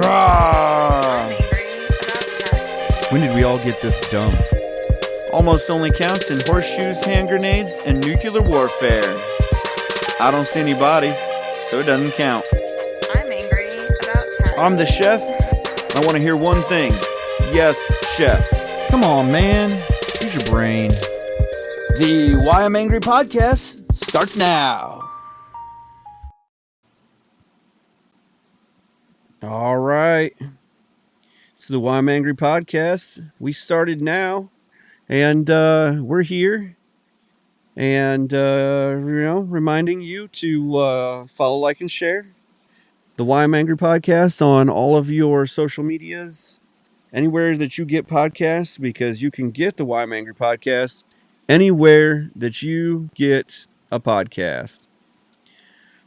Rawr! angry about taxes. When did we all get this dumb? Almost only counts in horseshoes, hand grenades, and nuclear warfare. I don't see any bodies, so it doesn't count. I'm angry about taxes. I'm the chef. I want to hear one thing. Yes, chef. Come on, man. Use your brain. The Why I'm Angry podcast starts now. All right. It's the Why I'm Angry podcast. We started now, and we're here. And, reminding you to follow, like, and share the Why I'm Angry podcast on all of your social medias, anywhere that you get podcasts, because you can get the Why I'm Angry podcast anywhere that you get a podcast.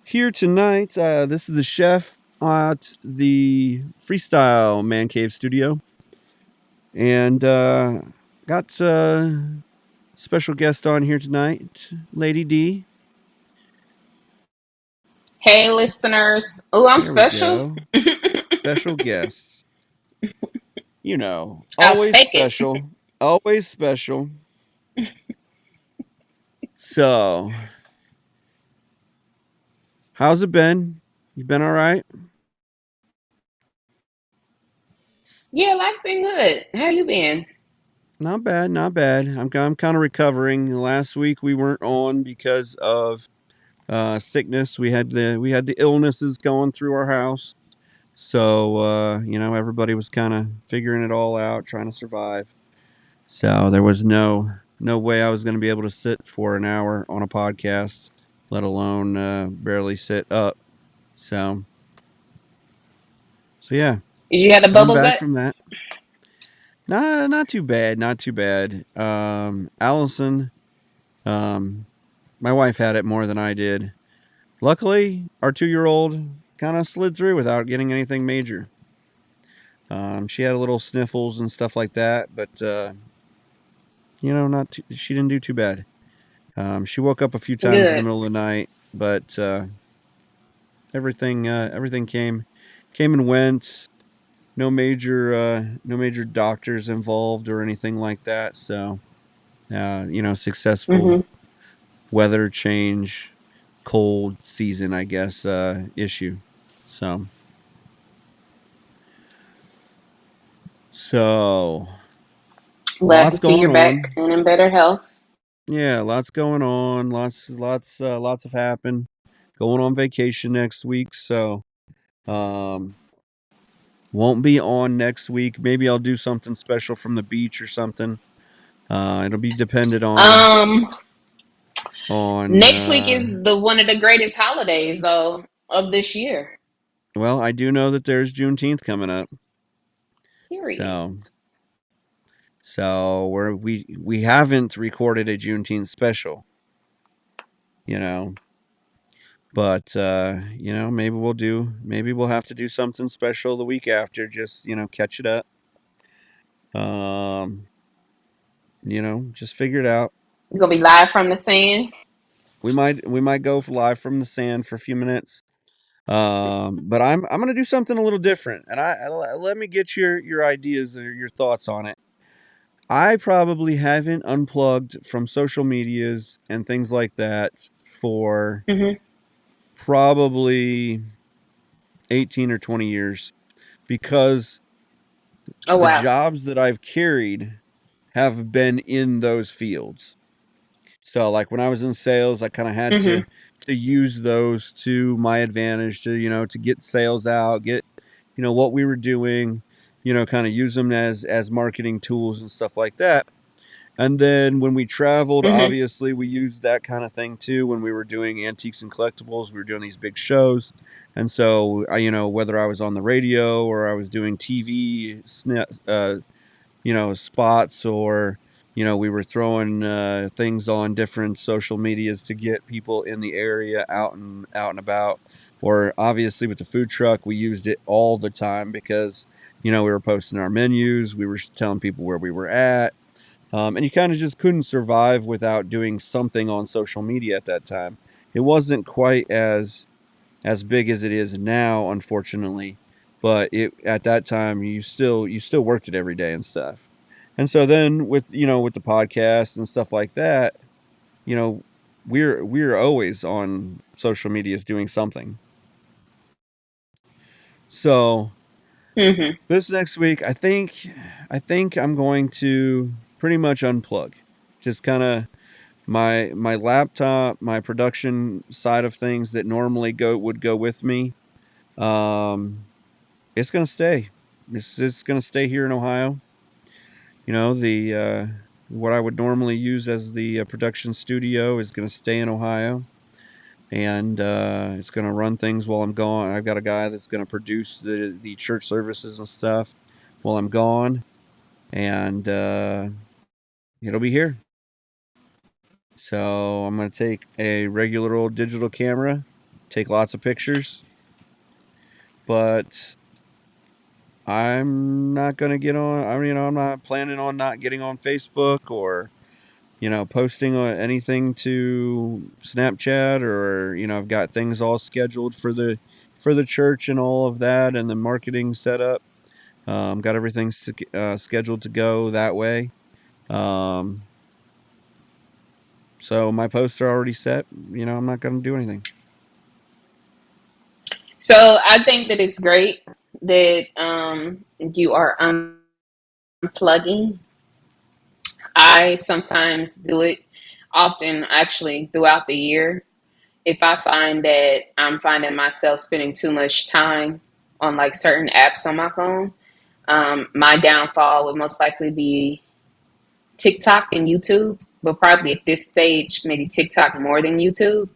Here tonight, this is the chef at the Freestyle Man Cave studio, and got special guest on here tonight, Lady D. Hey, listeners. Oh, I'm There we special. go. Special guests. You know, I'll always take it. special. Always special. So, how's it been? You been all right? Yeah, life been good. How you been? Not bad, not bad. I'm kind of recovering. Last week we weren't on because of sickness. We had the illnesses going through our house. So, everybody was kind of figuring it all out, trying to survive. So there was no way I was going to be able to sit for an hour on a podcast, let alone barely sit up. So yeah, Did you have the coming bubble back guts? from that. Nah, not too bad, not too bad. Allison, my wife had it more than I did. Luckily, our 2-year-old kind of slid through without getting anything major. She had a little sniffles and stuff like that, but she didn't do too bad. She woke up a few times in the Good. middle of the night, but everything came and went. No major doctors involved or anything like that. So, successful weather change, cold season, I guess, issue. So Glad to lots see you're going back on. and in better health. Yeah, lots going on. Lots have happened. Going on vacation next week, so won't be on next week. Maybe I'll do something special from the beach or something. It'll be dependent on Next week is the one of the greatest holidays though of this year. well, I do know that there's Juneteenth coming up. Period. So we haven't recorded a Juneteenth special, but maybe we'll have to do something special the week after, just catch it up. Just figure it out. You're gonna be live from the sand. We might go live from the sand for a few minutes. But I'm gonna do something a little different, and let me get your ideas or your thoughts on it. I probably haven't unplugged from social medias and things like that for probably 18 or 20 years, because Oh the wow. jobs that I've carried have been in those fields. So like when I was in sales, I kind of had to use those to my advantage to get sales out, get what we were doing, kind of use them as marketing tools and stuff like that. And then when we traveled, obviously we used that kind of thing too. When we were doing antiques and collectibles, we were doing these big shows. And so, whether I was on the radio or I was doing TV, spots, or, we were throwing things on different social medias to get people in the area out and about. Or obviously with the food truck, we used it all the time because, we were posting our menus, we were telling people where we were at. And you kind of just couldn't survive without doing something on social media at that time. It wasn't quite as big as it is now, unfortunately. but at that time you still worked it every day and stuff. And so then with the podcast and stuff like that, you know, we're always on social medias doing something. So Mhm. this next week, I think I'm going to pretty much unplug. Just kind of my laptop, my production side of things that normally would go with me. Um, it's gonna stay. It's gonna stay here in Ohio. The what I would normally use as the production studio is gonna stay in Ohio, and it's gonna run things while I'm gone. I've got a guy that's gonna produce the church services and stuff while I'm gone, and it'll be here. So I'm gonna take a regular old digital camera, take lots of pictures, but I'm not gonna get on. I'm not planning on not getting on Facebook or posting anything to Snapchat, or I've got things all scheduled for the church and all of that, and the marketing set up. Got everything scheduled to go that way. Um, so my posts are already set. I'm not going to do anything. So I think that it's great that you are unplugging. I sometimes do it often, actually, throughout the year. If I find that I'm finding myself spending too much time on like certain apps on my phone, my downfall would most likely be TikTok and YouTube, but probably at this stage, maybe TikTok more than YouTube.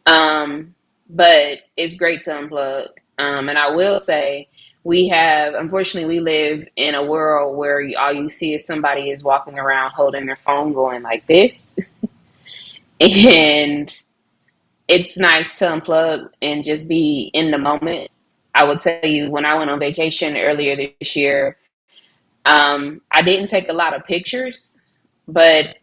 Um, but it's great to unplug. And I will say, unfortunately, we live in a world where all you see is somebody is walking around holding their phone going like this. And it's nice to unplug and just be in the moment. I will tell you, when I went on vacation earlier this year, I didn't take a lot of pictures, but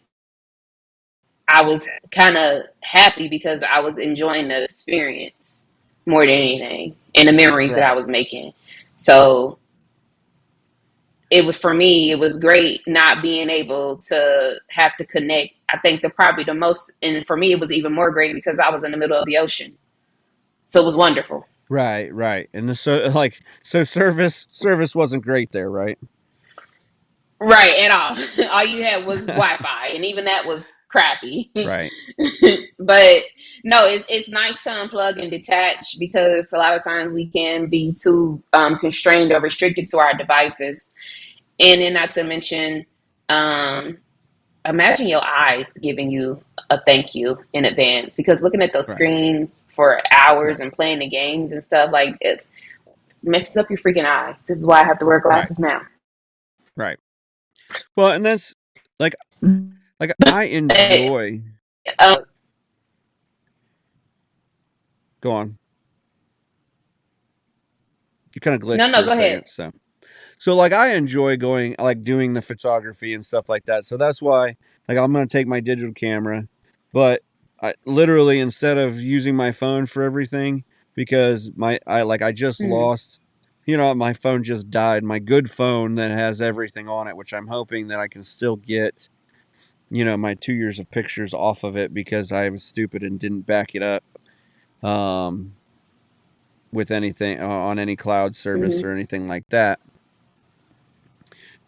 I was kind of happy because I was enjoying the experience more than anything and the memories that I Right. was making. So it was, for me, it was great not being able to have to connect. I think probably the most, and for me, it was even more great because I was in the middle of the ocean. So it was wonderful. Right. Right. And so service wasn't great there, right? Right, at all. All you had was Wi-Fi, and even that was crappy. Right. But no, it's nice to unplug and detach because a lot of times we can be too constrained or restricted to our devices. And then, not to mention, um, imagine your eyes giving you a thank you in advance, because looking at those Right. screens for hours Right. and playing the games and stuff, like, it messes up your freaking eyes. This is why I have to wear Right. glasses now. Right. Well, and that's like like I But, enjoy. um, Go on. You kind of no, glitched for no, a go ahead. second, so like I enjoy going like doing the photography and stuff like that. So that's why like I'm gonna take my digital camera, but I literally, instead of using my phone for everything, because I just Mm-hmm. lost, my phone just died. My good phone that has everything on it, which I'm hoping that I can still get, my 2 years of pictures off of it, because I was stupid and didn't back it up. Um, with anything on any cloud service Mm-hmm. or anything like that.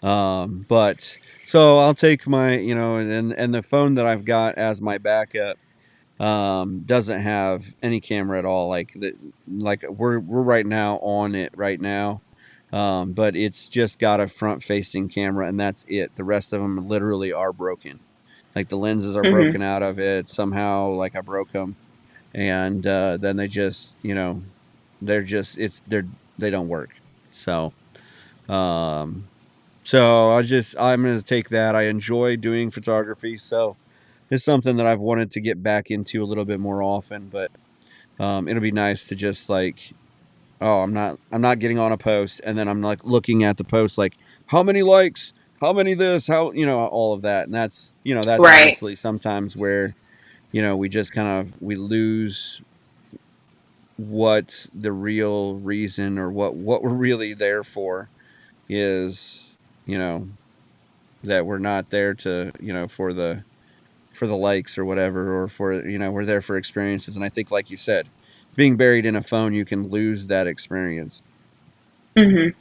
But so I'll take my, and the phone that I've got as my backup doesn't have any camera at all. Like we're right now on it right now. But it's just got a front facing camera, and that's it. The rest of them literally are broken. Like the lenses are Mm-hmm. broken out of it somehow. Like I broke them, and then they just, they're just they don't work. So um, I'm gonna take that. I enjoy doing photography, so it's something that I've wanted to get back into a little bit more often. But it'll be nice to just like, oh, I'm not getting on a post, and then I'm like looking at the post like, how many likes, how many this, how, all of that. And that's Right. honestly sometimes where we just kind of we lose what the real reason or what we're really there for is, you know, that we're not there to, for the likes or whatever, or for, we're there for experiences. And I think, like you said, being buried in a phone, you can lose that experience. Mhm.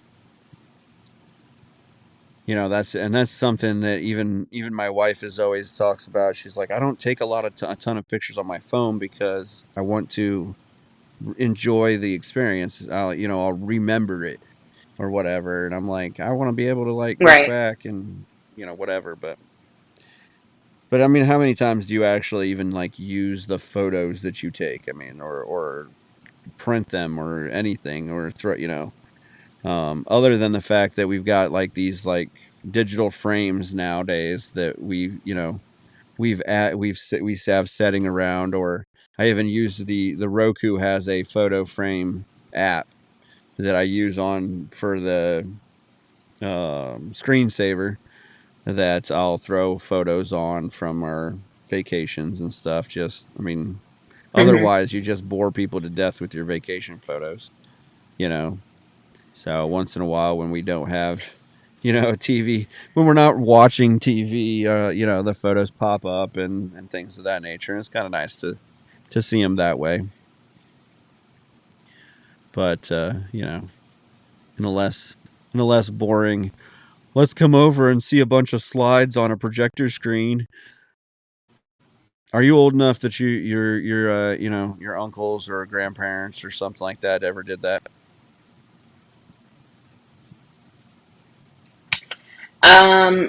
That's something that even my wife is always talks about. She's like, I don't take a ton of pictures on my phone because I want to enjoy the experience. I'll remember it or whatever. And I'm like, I want to be able to like look Right. back and whatever. But I mean, how many times do you actually even like use the photos that you take? I mean, or print them or anything, or throw, other than the fact that we've got like these like digital frames nowadays that we have setting around. Or I even use the Roku has a photo frame app that I use on for the screensaver, that I'll throw photos on from our vacations and stuff. Just, I mean, Mhm. otherwise you just bore people to death with your vacation photos, you know. So once in a while, when we don't have, a TV, when we're not watching TV, the photos pop up and things of that nature. And it's kind of nice to see them that way. But in a less in a less boring, let's come over and see a bunch of slides on a projector screen. Are you old enough that your uncles or grandparents or something like that ever did that?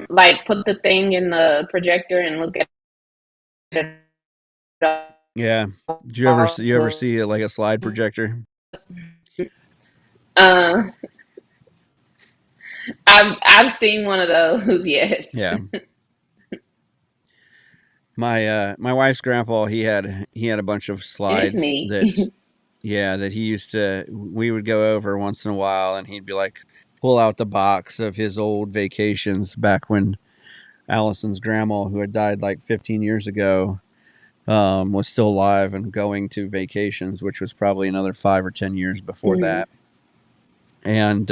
Like put the thing in the projector and look at it Yeah. Did you ever all. see like a slide projector? Uh, I've seen one of those. Yes, Yeah. My wife's grandpa, he had a bunch of it's slides neat. that he used to, we would go over once in a while, and he'd be like, pull out the box of his old vacations back when Allison's grandma, who had died like 15 years ago, was still alive and going to vacations, which was probably another 5 or 10 years before Mhm. that. And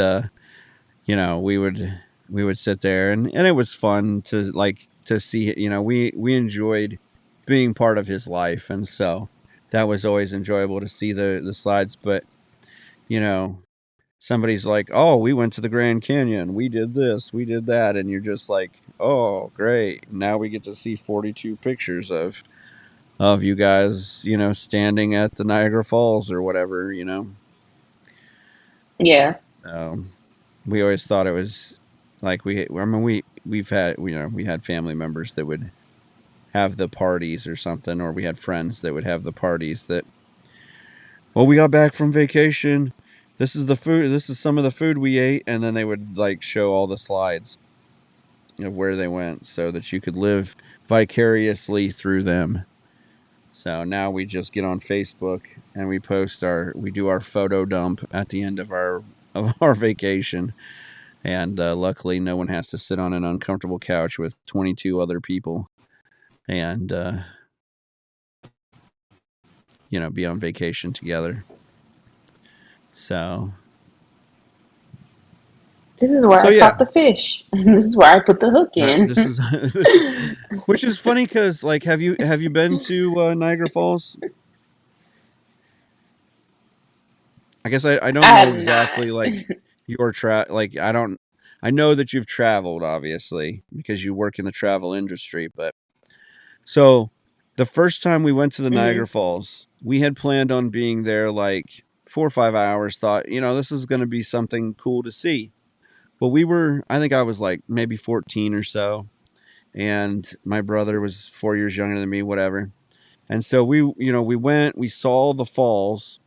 we would sit there, and it was fun to see. We enjoyed being part of his life, and so that was always enjoyable to see the slides. But you know somebody's like, oh, we went to the Grand Canyon, we did this, we did that, and you're just like, oh, great, now we get to see 42 pictures of you guys, standing at the Niagara Falls or whatever. Yeah. um, we always thought it was like, I mean, we've had, we had family members that would have the parties or something, or we had friends that would have the parties that, well, we got back from vacation, this is the food, this is some of the food we ate, and then they would like show all the slides of where they went so that you could live vicariously through them. So now we just get on Facebook and we do our photo dump at the end of our vacation. And luckily, no one has to sit on an uncomfortable couch with 22 other people and be on vacation together. So This is where so I yeah, caught the fish. And this is where I put the hook in. this is this is, which is funny because, like, have you been to Niagara Falls? I guess I I don't know have not. exactly like your like I know that you've traveled, obviously, because you work in the travel industry. But so the first time we went to the Hmm. Niagara Falls, we had planned on being there like 4 or 5 hours, thought, this is going to be something cool to see. Well, I think I was like maybe 14 or so, and my brother was 4 years younger than me, whatever. And so we went, we saw the falls,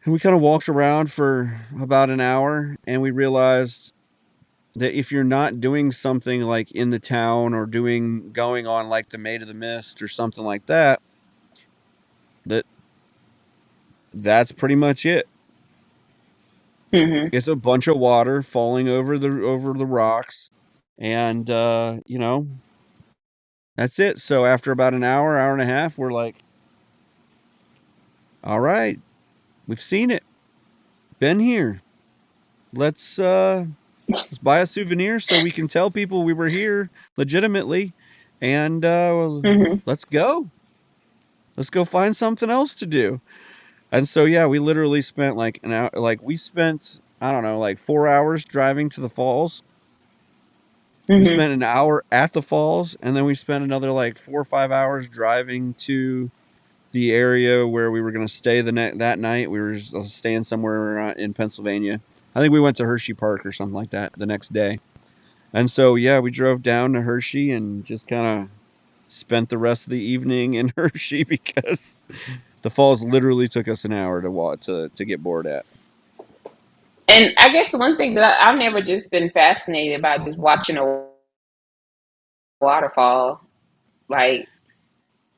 and we kind of walked around for about an hour, and we realized that if you're not doing something like in the town, or going on like the Maid of the Mist or something like that, that that's pretty much it. Hmm. It's a bunch of water falling over the rocks, and that's it. So after about an hour and a half, we're like, All right, we've seen it. Been here. Let's buy a souvenir so we can tell people we were here legitimately, and Hmm. let's go. Let's go find something else to do. And so yeah, we literally spent like an hour. Like we spent I don't know like 4 hours driving to the falls. We Hmm. spent an hour at the falls, and then we spent another like 4 or 5 hours driving to the area where we were going to stay that night. We were staying somewhere in Pennsylvania. I think we went to Hershey Park or something like that the next day. And so yeah, we drove down to Hershey and just kind of spent the rest of the evening in Hershey because the falls literally took us an hour to walk to get bored at. And I guess the one thing that I've never just been fascinated about just watching a waterfall. Like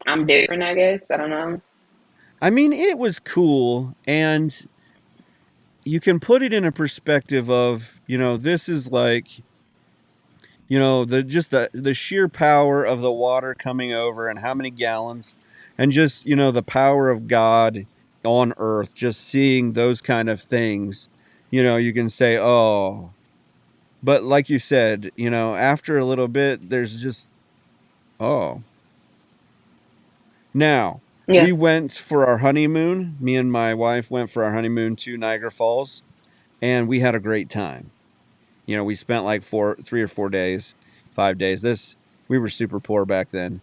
I'm different, I guess. I don't know. I mean, it was cool, and you can put it in a perspective of, this is like, the sheer power of the water coming over and how many gallons, and just, the power of God on earth, just seeing those kind of things. You can say, "Oh," but like you said, after a little bit there's just, "Oh." Now, Yeah. we went for our honeymoon. Me and my wife went for our honeymoon to Niagara Falls, and we had a great time. We spent like 3 or 4 days, 5 days. We were super poor back then,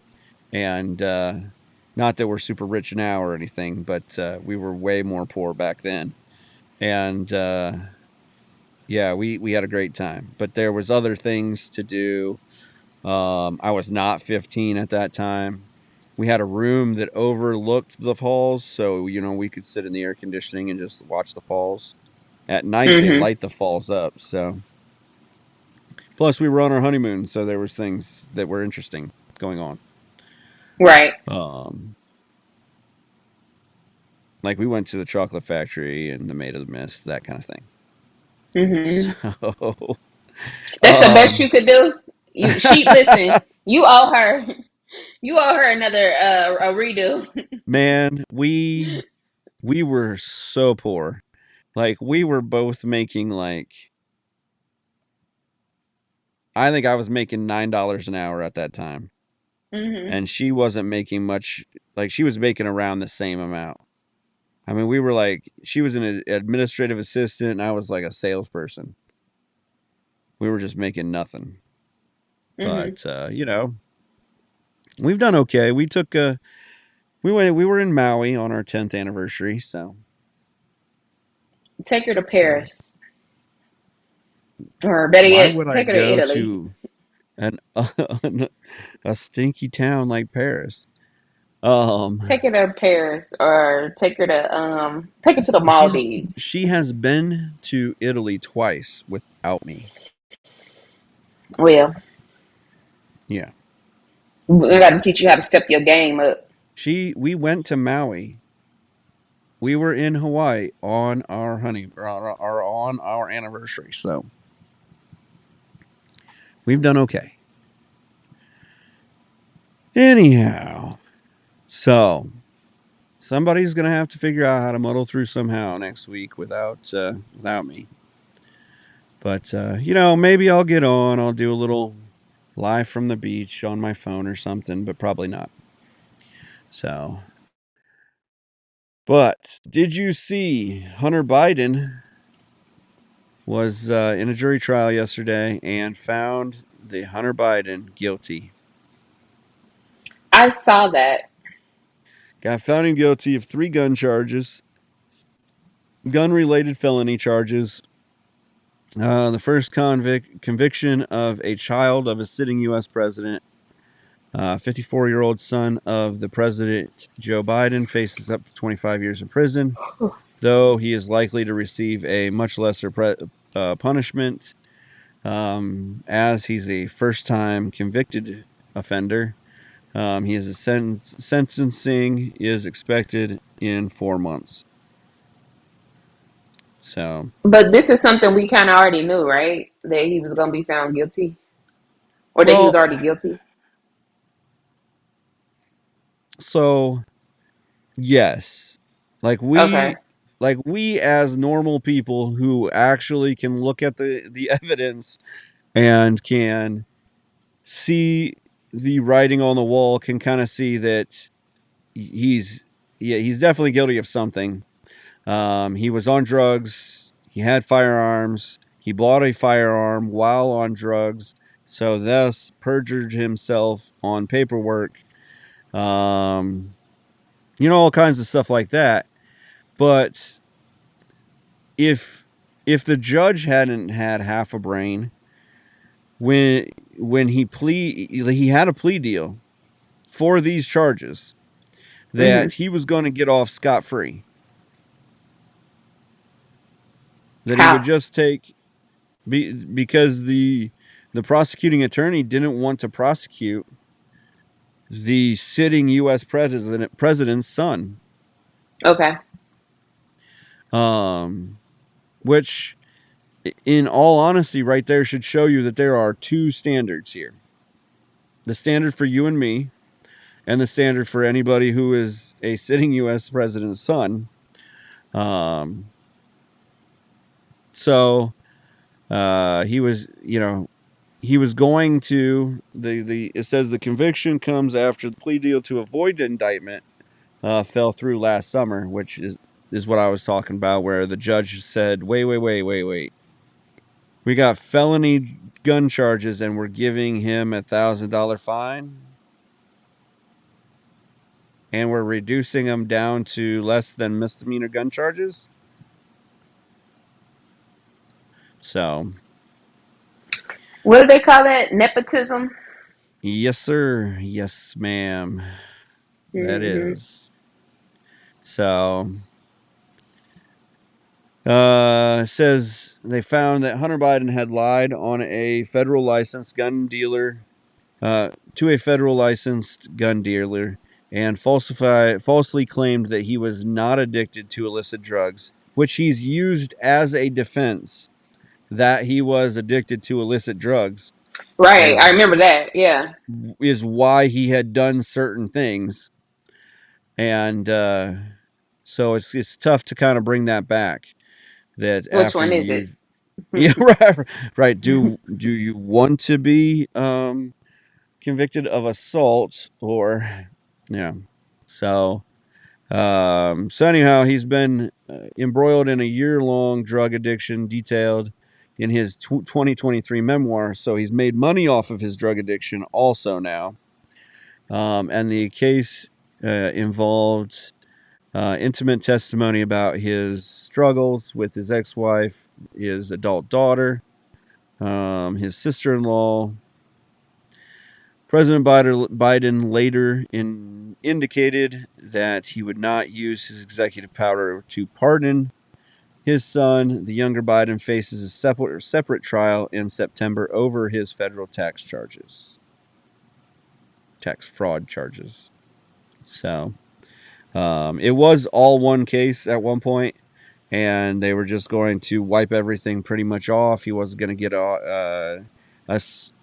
and not that we're super rich now or anything, but we were way more poor back then. And yeah, we had a great time. But there was other things to do. I was not 15 at that time. We had a room that overlooked the falls, so we could sit in the air conditioning and just watch the falls. At night, they Hmm. light the falls up, so. Plus, we were on our honeymoon, so there was things that were interesting going on. Right. Um, like we went to the chocolate factory and the Maid of the Mist, that kind of thing. Hmm. So, That's the best um, you could do. She listen. You owe her. You owe her another a redo. man, we were so poor. Like we were both making like I think I was making $9 an hour at that time, Hmm. and she wasn't making much. Like she was making around the same amount. I mean, we were like she was an administrative assistant, and I was like a salesperson. We were just making nothing. Hmm. But we've done okay. We were in Maui on our 10th anniversary, so Take her to so Paris, or better why yet, would I take her to go Italy. to an a stinky town like Paris? Um Take her to Paris, or take her to the she's Maldives. she has been to Italy twice without me. Well, Yeah. I got to teach you how to step your game up. We went to Maui. We were in Hawaii on our on our anniversary. So, we've done okay. Anyhow, so somebody's gonna have to figure out how to muddle through somehow next week without me. But maybe I'll get on. I'll do a little live from the beach on my phone or something, but probably not. So, but did you see Hunter Biden was in a jury trial yesterday and found the Hunter Biden guilty? I saw that. Got found him guilty of 3 gun related felony charges. The first conviction of a child of a sitting U.S. president. 54-year-old son of the president, Joe Biden, faces up to 25 years in prison, though he is likely to receive a much lesser punishment, as he's a first time convicted offender. He is a sentencing is expected in 4 months. So, But this is something we kind of already knew, right? That he was going to be found guilty, or that he was well, already guilty. so yes. Like Okay. we as normal people who actually can look at the evidence and can see the writing on the wall, can kind of see that he's he's definitely guilty of something. He was on drugs. He had firearms. He bought a firearm while on drugs, so thus perjured himself on paperwork. Um, all kinds of stuff like that. But if if the judge hadn't had half a brain when he had a plea deal for these charges Hmm. that he was going to get off scot free, that he would How? just take because the prosecuting attorney didn't want to prosecute the sitting U.S. president's son, Okay. um, which, in all honesty, right there should show you that there are two standards here: the standard for you and me, and the standard for anybody who is a sitting U.S. president's son. Um, so he was, he was going to the. It says the conviction comes after the plea deal to avoid indictment fell through last summer, which is what I was talking about, where the judge said, "Wait, wait, wait, wait, wait. We got felony gun charges, and we're giving him $1,000 fine, and we're reducing him down to less than misdemeanor gun charges." So, What do they call that? Nepotism? yes, sir. Yes, ma'am. That Hmm. is. So, says they found that Hunter Biden had lied on a federal licensed gun dealer to a federal licensed gun dealer and falsely claimed that he was not addicted to illicit drugs, which he's used as a defense that he was addicted to illicit drugs Right. I as remember that. Yeah. is why he had done certain things. And so it's tough to kind of bring that back, that Which after one is it? you've yeah, right. Do you want to be convicted of assault, or yeah? So so anyhow, he's been embroiled in a year-long drug addiction detailed in his 2023 memoir. So he's made money off of his drug addiction also now. And the case involved intimate testimony about his struggles with his ex-wife, his adult daughter, his sister-in-law. President Biden later indicated that he would not use his executive power to pardon his son. The younger Biden faces a separate trial in September over his federal tax fraud charges. So it was all one case at one point, and they were just going to wipe everything pretty much off. He wasn't going to get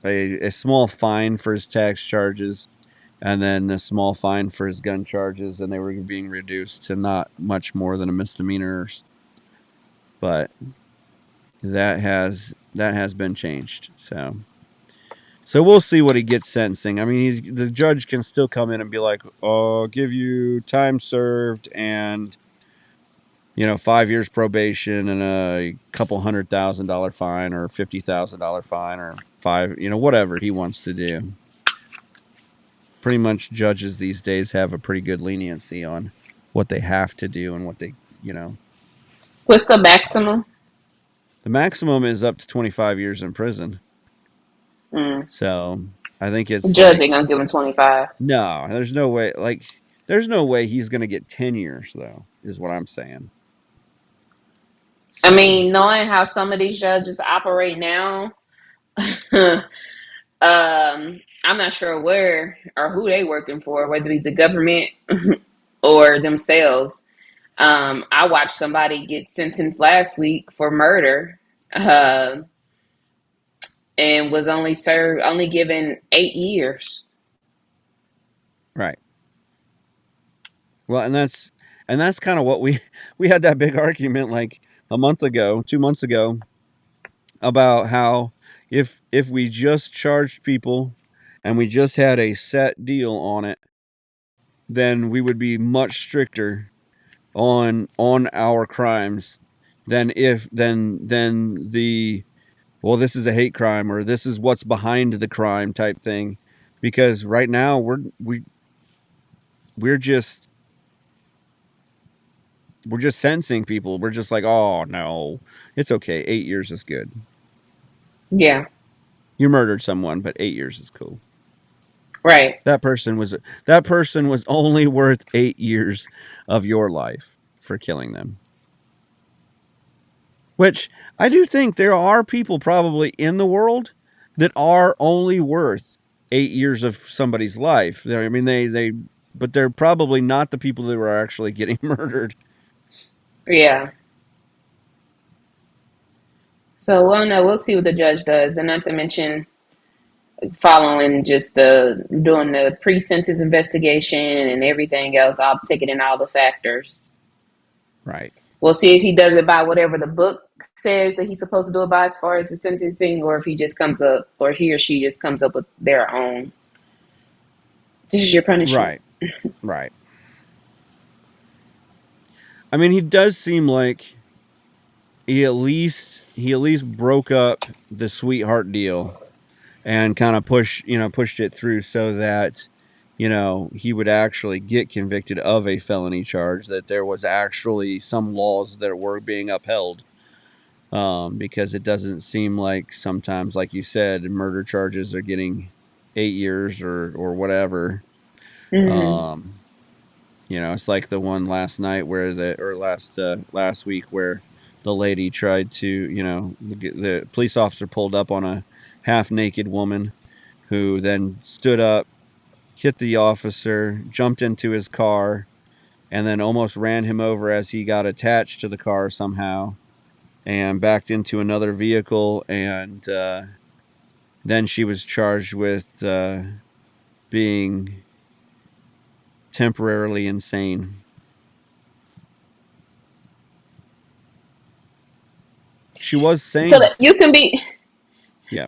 a small fine for his tax charges, and then a small fine for his gun charges, and they were being reduced to not much more than a misdemeanor. But that has been changed. So we'll see what he gets sentencing. I mean, the judge can still come in and be like, "Oh, I'll give you time served and 5 years probation and a couple $100,000 fine or $50,000 fine or whatever he wants to do." Pretty much judges these days have a pretty good leniency on what they have to do and what they. What's the maximum? The maximum is up to 25 years in prison. Mm. So I think The it's judge like, ain't gonna give him 25. no, there's no way. Like, there's no way he's going to get 10 years, though, is what I'm saying. I So, mean, knowing how some of these judges operate now, I'm not sure where or who they working for, whether it be the government or themselves. I watched somebody get sentenced last week for murder, uh, and was only given 8 years. right. Well, and And that's kind of what we had that big argument like a month ago, 2 months ago, about how if we just charged people and we just had a set deal on it, then we would be much stricter on our crimes than if than the, well, this is a hate crime or this is what's behind the crime type thing, because right now we're just we're just sentencing people. We're just like, oh no, it's okay, 8 years is good. Yeah. You murdered someone, but 8 years is cool. Right. That person was only worth 8 years of your life for killing them. Which I do think there are people probably in the world that are only worth 8 years of somebody's life. I mean, but they're probably not the people that were actually getting murdered. Yeah. So, well, no, we'll see what the judge does, and not to mention following just the doing the pre-sentence investigation and everything else. I'll take it in all the factors. Right. We'll see if he does it by whatever the book says that he's supposed to do it by as far as the sentencing, or if he just comes up, or he or she just comes up with their own. This is your punishment. Right. Right. I mean, he does seem like he at least broke up the sweetheart deal and kind of pushed it through so that he would actually get convicted of a felony charge, that there was actually some laws that were being upheld, because it doesn't seem like sometimes, like you said, murder charges are getting 8 years or whatever. Mm-hmm. um it's like the one last night where last week where the lady tried to, the police officer pulled up on a half naked woman who then stood up, hit the officer, jumped into his car, and then almost ran him over as he got attached to the car somehow and backed into another vehicle. And then she was charged with being temporarily insane. She was So sane. that you can be Yeah.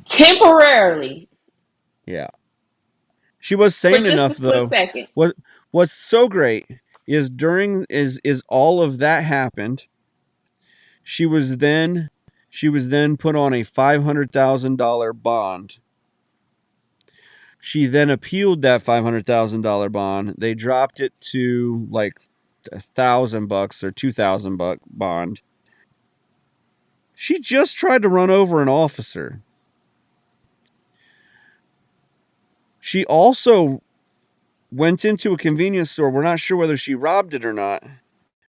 temporarily Yeah. She was for sane just a enough split though. second. What's so great is during is all of that happened. She was then she was then put on a $500,000 bond. She then appealed that $500,000 bond. They dropped it to like $1,000 or $2,000 bond. She just tried to run over an officer. She also went into a convenience store. We're not sure whether she robbed it or not,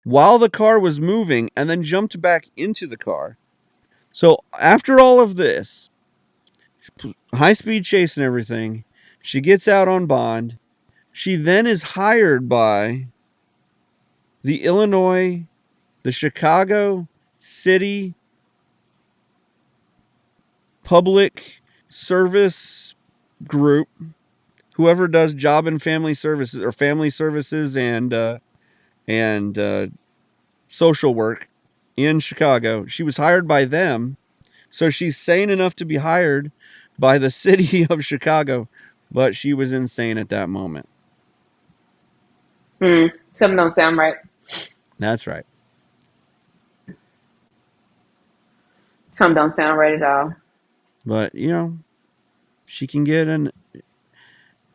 while the car was moving, and then jumped back into the car. So after all of this, high speed chase and everything, she gets out on bond. She then is hired by the Illinois, the Chicago City Public Service Group, whoever does job and family services or family services and social work in Chicago. She was hired by them. So she's sane enough to be hired by the city of Chicago, but she was insane at that moment. Something don't sound right. That's right. Something don't sound right at all. But, she can get an.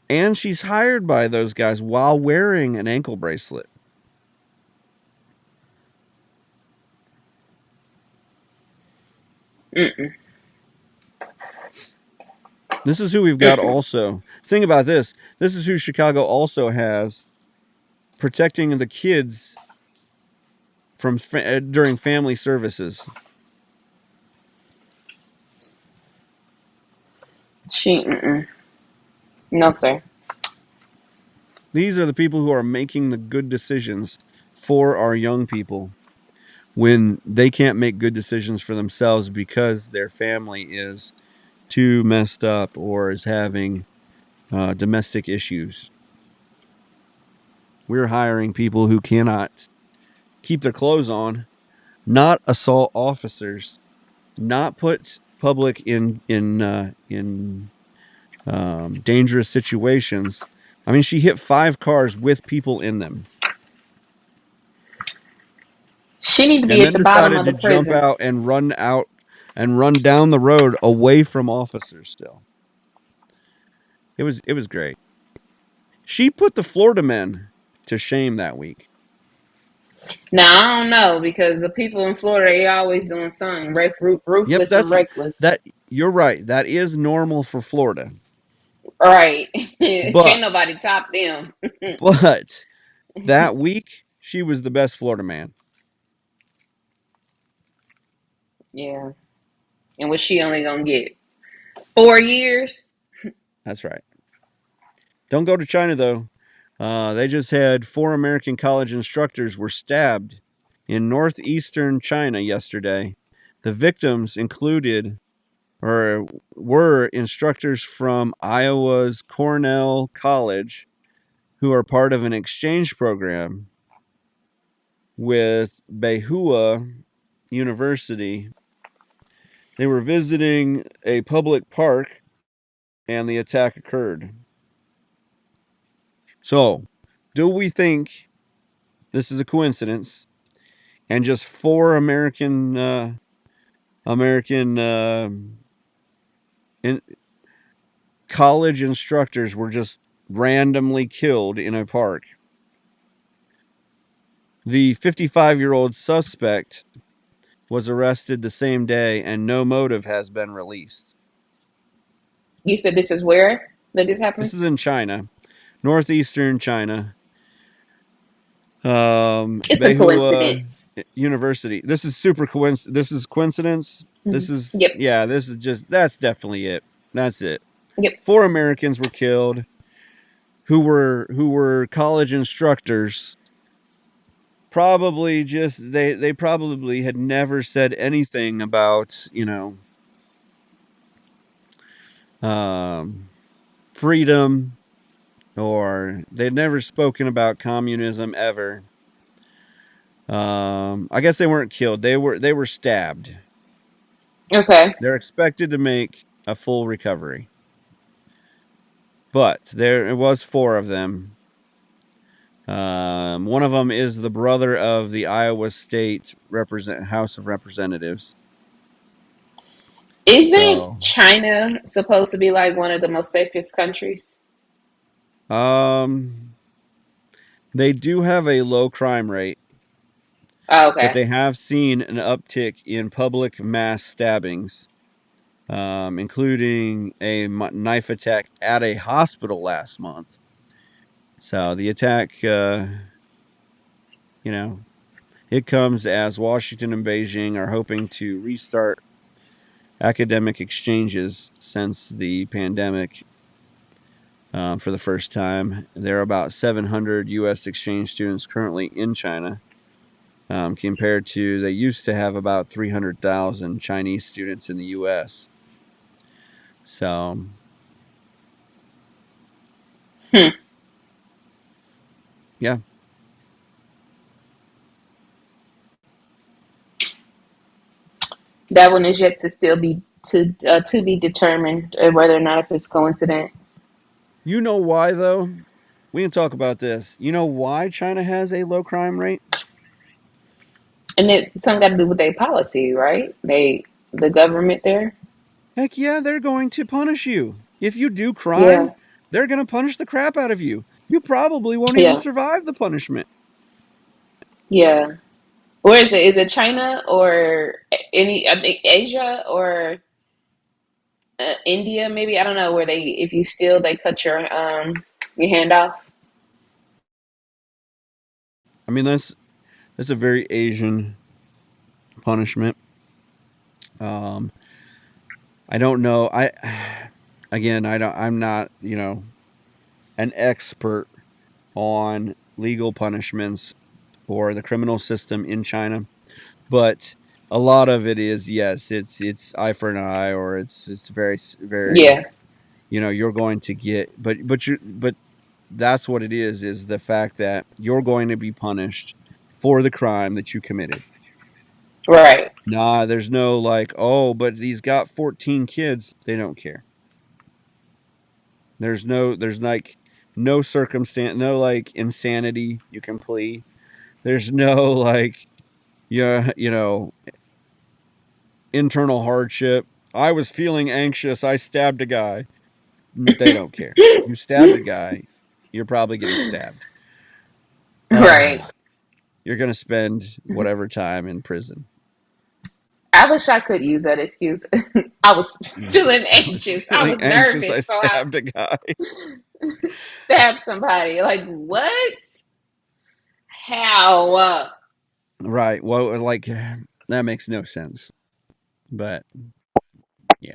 And she's hired by those guys while wearing an ankle bracelet. Mm-mm. This is who we've got also. Think about this. This is who Chicago also has protecting the kids from during family services. Mm-mm. No, sir. These are the people who are making the good decisions for our young people when they can't make good decisions for themselves because their family is too messed up or is having domestic issues. we're hiring people who cannot keep their clothes on, not assault officers, not put public in dangerous situations. I mean, she hit 5 cars with people in them, She need to be and at then the bottom decided of to the jump prison. out and run down the road away from officers. Still, it was great. She put the Florida men to shame that week. Now I don't know because the people in Florida they always doing something Yep, ruthless and that's reckless. that. You're right. That is normal for Florida, Right? Can't but nobody top them. but that week she was the best Florida man. Yeah. And was she only gonna get 4 years? That's right. Don't go to China though. They just had 4 American college instructors were stabbed in northeastern China yesterday. The victims included or were instructors from Iowa's Cornell College who are part of an exchange program with Beihua University. They were visiting a public park and the attack occurred. So, do we think this is a coincidence and just 4 American in, college instructors were just randomly killed in a park? The 55-year-old suspect was arrested the same day and no motive has been released. You said this is where that this happened? This is in China, northeastern China. It's a Beihua coincidence. University. This is super coincidence. This is coincidence. This is Yep. yeah. This is just that's definitely it. That's it. Yep. 4 Americans were killed who were college instructors. Probably just they probably had never said anything about um, freedom, or they'd never spoken about communism ever. I guess they weren't killed. They were stabbed. Okay. They're expected to make a full recovery, but there it was 4 of them. One of them is the brother of the Iowa State House of Representatives. Isn't So, China supposed to be like one of the most safest countries? um, they do have a low crime rate, Oh, but okay. they have seen an uptick in public mass stabbings, including a knife attack at a hospital last month. So the attack, you know, it comes as Washington and Beijing are hoping to restart academic exchanges since the pandemic for the first time. There are about 700 U.S. exchange students currently in China, compared to they used to have about 300,000 Chinese students in the U.S. So, Hmm. yeah, That one is yet to still be to be determined whether or not if it's coincidence. you know why though? We can talk about this. You know why China has a low crime rate? And it something got to do with their policy, right? The government there. Heck yeah, they're going to punish you. If you do crime, Yeah. they're going to punish the crap out of you. You probably won't even Yeah. survive the punishment. Yeah. Where is it? Is it China or any? I think Asia or India? Maybe I don't know where they. If you steal, they cut your hand off. I mean, that's a very Asian punishment. Um, I don't know. I again, I don't. I'm not an expert on legal punishments for the criminal system in China, but a lot of it is yes, it's eye for an eye, or it's very very Yeah. you're going to get, but that's what it is the fact that you're going to be punished for the crime that you committed. Right. Nah, there's no like, oh, but he's got 14 kids. They don't care. There's like no circumstance, no like insanity you can plea. There's no like, yeah, internal hardship. I was feeling anxious. I stabbed a guy. They don't care. You stabbed a guy. You're probably getting stabbed. Right. You're going to spend whatever time in prison. I wish I could use that excuse. I was feeling I was anxious. I feeling was anxious. I nervous, so I stabbed a guy. stabbed somebody. Like what? How? Right. Well, like that makes no sense. But yeah.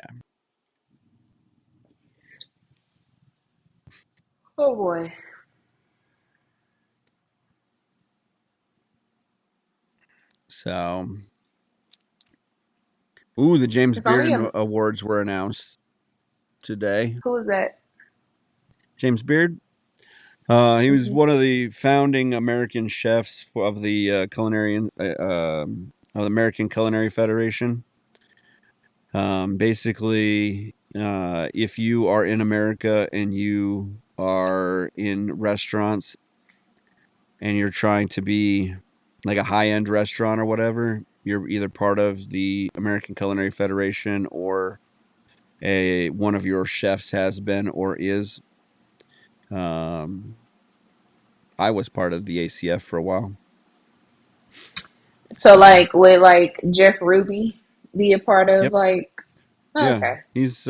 Oh boy. So, ooh, the James If only Beard Awards were announced today. who was that? James Beard. He was Hmm. one of the founding American chefs of the of the American Culinary Federation. Basically, if you are in America and you are in restaurants and you're trying to be like a high end restaurant or whatever, you're either part of the American Culinary Federation or a one of your chefs has been or is. Um, I was part of the ACF for a while, So so like would like Jeff Ruby be a part of yep, like yeah, okay. he's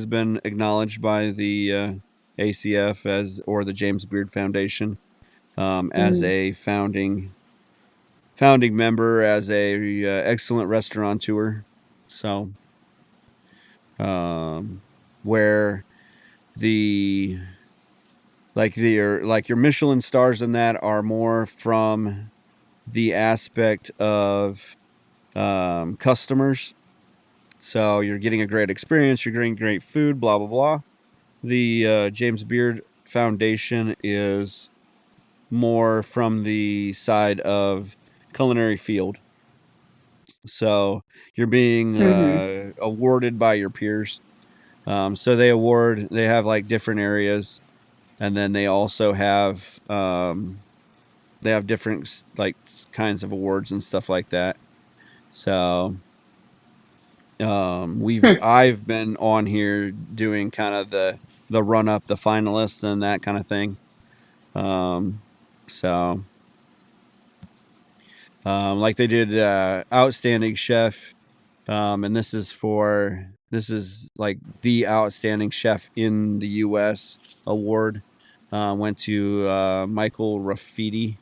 been acknowledged by the ACF as or the James Beard Foundation as Mm-hmm. a founding member as a excellent restaurateur. So um, where the like your Michelin stars in that are more from the aspect of customers. So you're getting a great experience, you're getting great food, blah blah blah. The James Beard Foundation is more from the side of culinary field. So you're being Mm-hmm. awarded by your peers. So they have like different areas, and then they have different like kinds of awards and stuff like that. So Hmm. I've been on here doing kind of the run up, the finalists, and that kind of thing. Um, so like they did outstanding chef, and this is like the outstanding chef in the U.S. award. Went to Michael Rafiti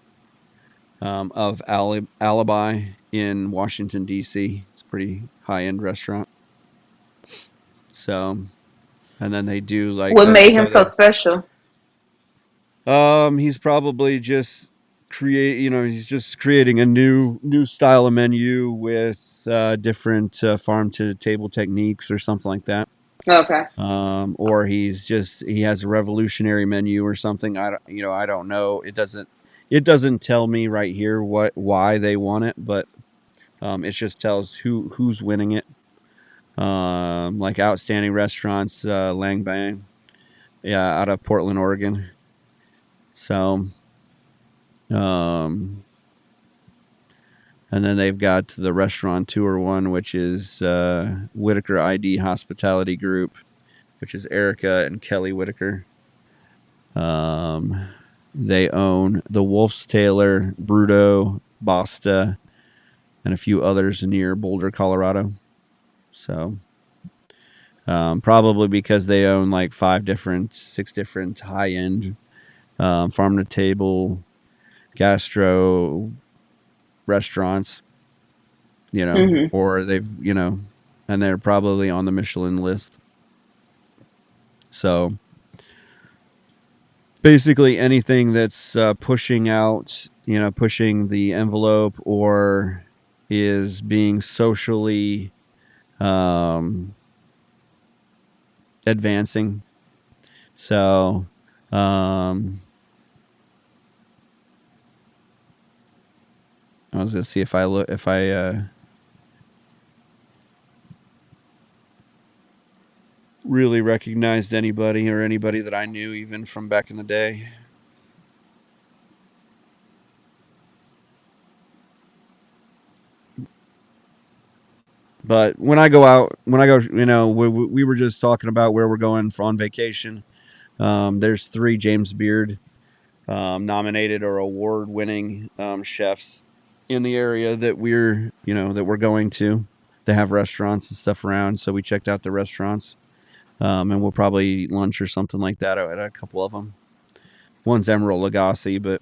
of Alibi in Washington D.C. It's a pretty high end restaurant. So, and then they do like What made him so so they special? he's probably just he's just creating a new style of menu with different farm to table techniques or something like that. Okay. Or he has a revolutionary menu or something. I don't know. It doesn't tell me right here why they want it, but it just tells who's winning it. Like outstanding restaurants, Lang Bang, yeah, out of Portland, Oregon. So, um, and then they've got the restaurateur one, which is Whitaker ID Hospitality Group, which is Erica and Kelly Whitaker. Um, they own the Wolf's Tailor, Bruto, Basta, and a few others near Boulder, Colorado. So probably because they own like six different high end farm to table gastro restaurants, Mm-hmm. or and they're probably on the Michelin list. So basically anything that's pushing the envelope or is being socially um, advancing. So Um, I was gonna see if I really recognized anybody or anybody that I knew even from back in the day. But when I go, we were just talking about where we're going for on vacation. There's three James Beard nominated or award winning chefs in the area that we're going to. They have restaurants and stuff around, so we checked out the restaurants, and we'll probably eat lunch or something like that at a couple of them. One's Emerald Lagasse, but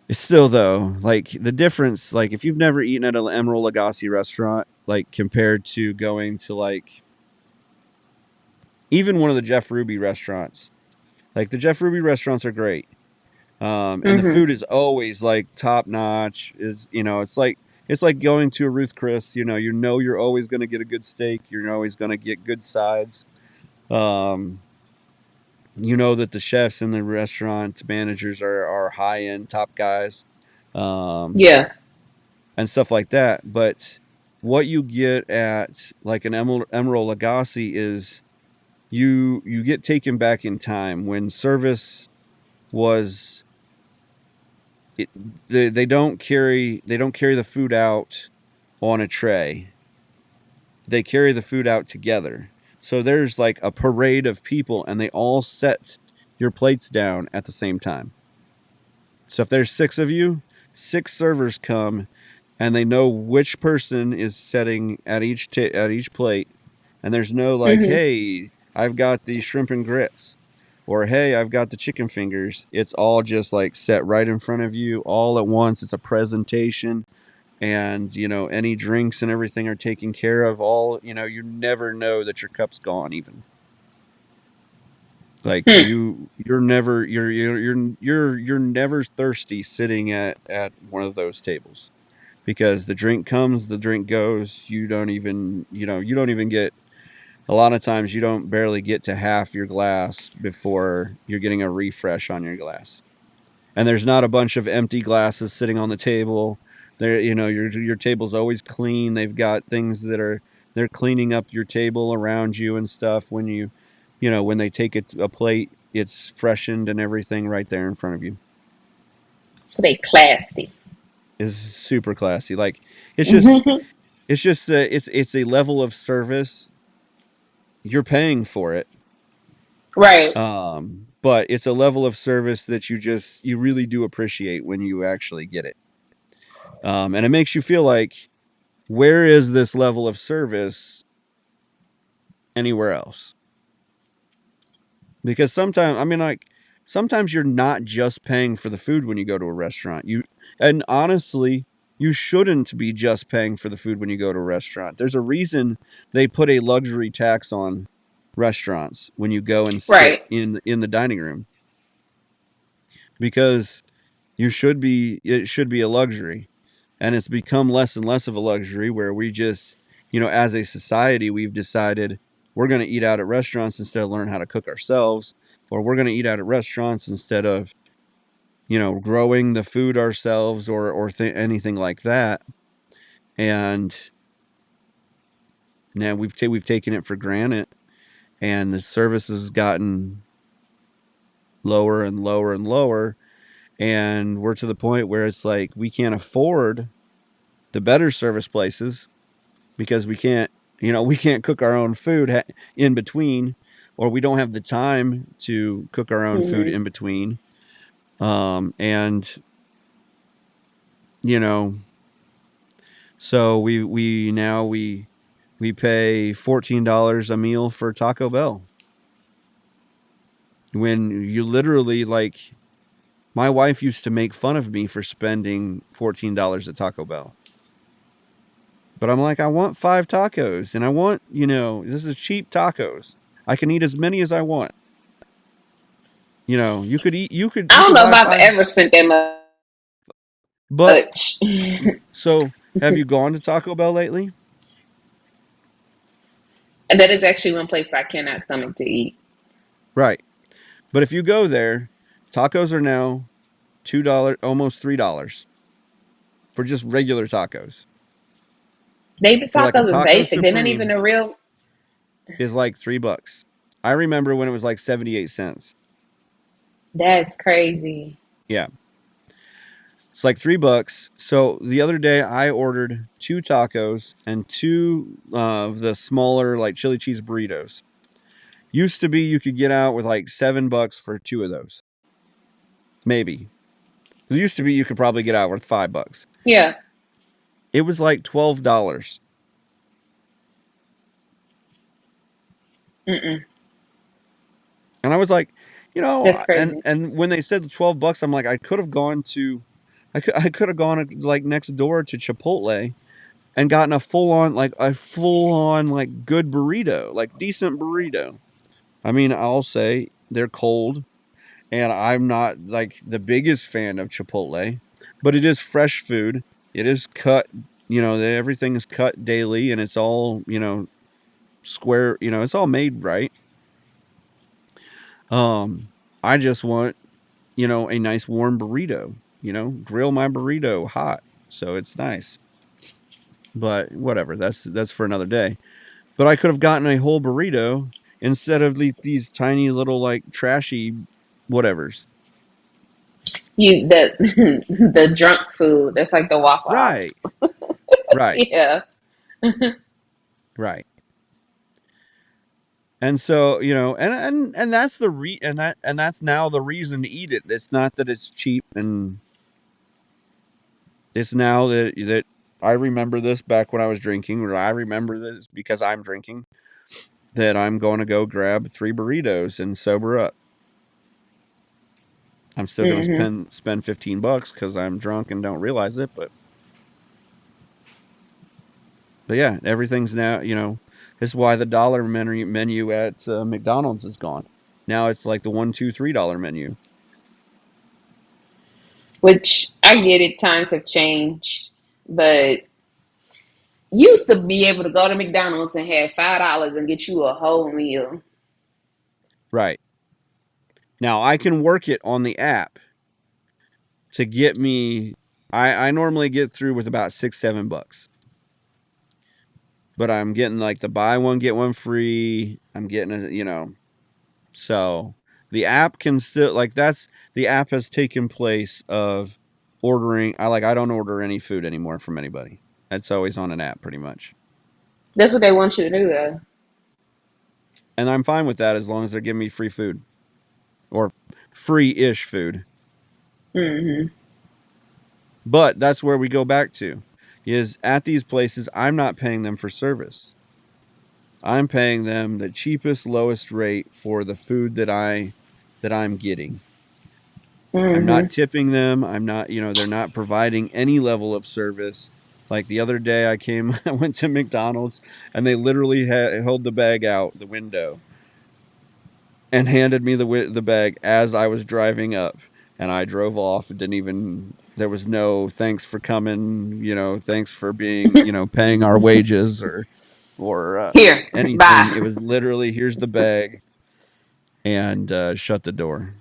it's still though like the difference. Like if you've never eaten at an Emerald Lagasse restaurant, like compared to going to like even one of the Jeff Ruby restaurants, like the Jeff Ruby restaurants are great. And the Mm-hmm. food is always like top notch. It's like going to a Ruth Chris. You're always going to get a good steak. You're always going to get good sides. Um, you know that the chefs and the restaurant managers are high end top guys, um, Yeah. and stuff like that. But what you get at like an Emerald Lagasse is you get taken back in time when service was it, they don't carry the food out on a tray. They carry the food out together. So there's like a parade of people and they all set your plates down at the same time. So if there's six of you, six servers come and they know which person is setting at at each plate. And there's no like, Mm-hmm. hey, I've got the shrimp and grits, or hey, I've got the chicken fingers. It's all just like set right in front of you all at once. It's a presentation, and any drinks and everything are taken care of. All you never know that your cup's gone even. Like Hmm. you're never thirsty sitting at one of those tables because the drink comes, the drink goes. You don't even get a lot of times you don't barely get to half your glass before you're getting a refresh on your glass. And there's not a bunch of empty glasses sitting on the table. There, your table's always clean. They've got things they're cleaning up your table around you and stuff. When they take a plate, it's freshened and everything right there in front of you. So they classy. Is super classy. Like it's just Mm-hmm. it's a level of service. You're paying for it. Right. But it's a level of service that you really do appreciate when you actually get it. And it makes you feel like, where is this level of service anywhere else? Because sometimes, I mean, like, sometimes you're not just paying for the food when you go to a restaurant. And honestly, you shouldn't be just paying for the food when you go to a restaurant. There's a reason they put a luxury tax on restaurants when you go and sit Right. in the dining room, because it should be a luxury, and it's become less and less of a luxury where we just as a society we've decided we're going to eat out at restaurants instead of learn how to cook ourselves, or we're going to eat out at restaurants instead of growing the food ourselves or anything like that. And now we've taken it for granted, and the service has gotten lower and lower and lower, and we're to the point where it's like we can't afford the better service places because we can't cook our own food in between, or we don't have the time to cook our own food Mm-hmm. in between. And you know so we pay $14 a meal for Taco Bell, when you literally, like, my wife used to make fun of me for spending $14 at Taco Bell. But I'm like, I want 5 tacos, and I want, this is cheap tacos. I can eat as many as I want. You could eat, I you don't could know if buy I've five. ever spent that But much. so, have you gone to Taco Bell lately? And that is actually one place I cannot stomach to eat. Right. But if you go there, tacos are now $2, almost $3 for just regular tacos. David For like a tacos is taco basic. They're not even supreme a real. is like $3. I remember when it was like 78 cents. That's crazy. Yeah. It's like $3. So the other day I ordered two tacos and two of the smaller like chili cheese burritos. Used to be you could get out with like $7 for two of those. Maybe. It used to be you could probably get out with $5. Yeah. It was like $12. Mm-mm. And I was like, That's and crazy. when they said $12, I'm like, I could have gone like next door to Chipotle and gotten a full on like good burrito, like decent burrito. I mean, I'll say they're cold, and I'm not like the biggest fan of Chipotle, but it is fresh food. It is cut, everything is cut daily, and it's all square. It's all made right. I just want a nice warm burrito. Grill my burrito hot, so it's nice. But whatever, that's for another day. But I could have gotten a whole burrito instead of these tiny little like trashy whatevers. You the the drunk food. That's like the Waffle House. Right, right, Yeah. right. And so and that's the and that's now the reason to eat it. It's not that it's cheap, and it's now that I remember this back when I was drinking, or I remember this because I'm drinking, that I'm going to go grab three burritos and sober up. I'm still going to Hmm. spend $15 because I'm drunk and don't realize it, but yeah, everything's now this is why the dollar menu at McDonald's is gone. Now it's like the $1, $2, $3 menu. Which I get it. Times have changed, but you used to be able to go to McDonald's and have $5 and get you a whole meal. Right. Now I can work it on the app to get me. I normally get through with about $6, $7, but I'm getting like the buy one get one free. I'm getting so the app can still like that's the app has taken place of ordering. I don't order any food anymore from anybody. It's always on an app pretty much, That's what they want you to do, though. and I'm fine with that as long as they're giving me free food or free-ish food. Hmm. But that's where we go back to is at these places I'm not paying them for service. I'm paying them the cheapest lowest rate for the food that I'm getting. I'm Hmm. not tipping them. I'm not, they're not providing any level of service. Like the other day I went to McDonald's and they literally held the bag out the window and handed me the bag as I was driving up, and I drove off. Didn't even There was no thanks for coming, thanks for being, paying our wages or Here, anything. It bye. was literally here's the bag and shut the door.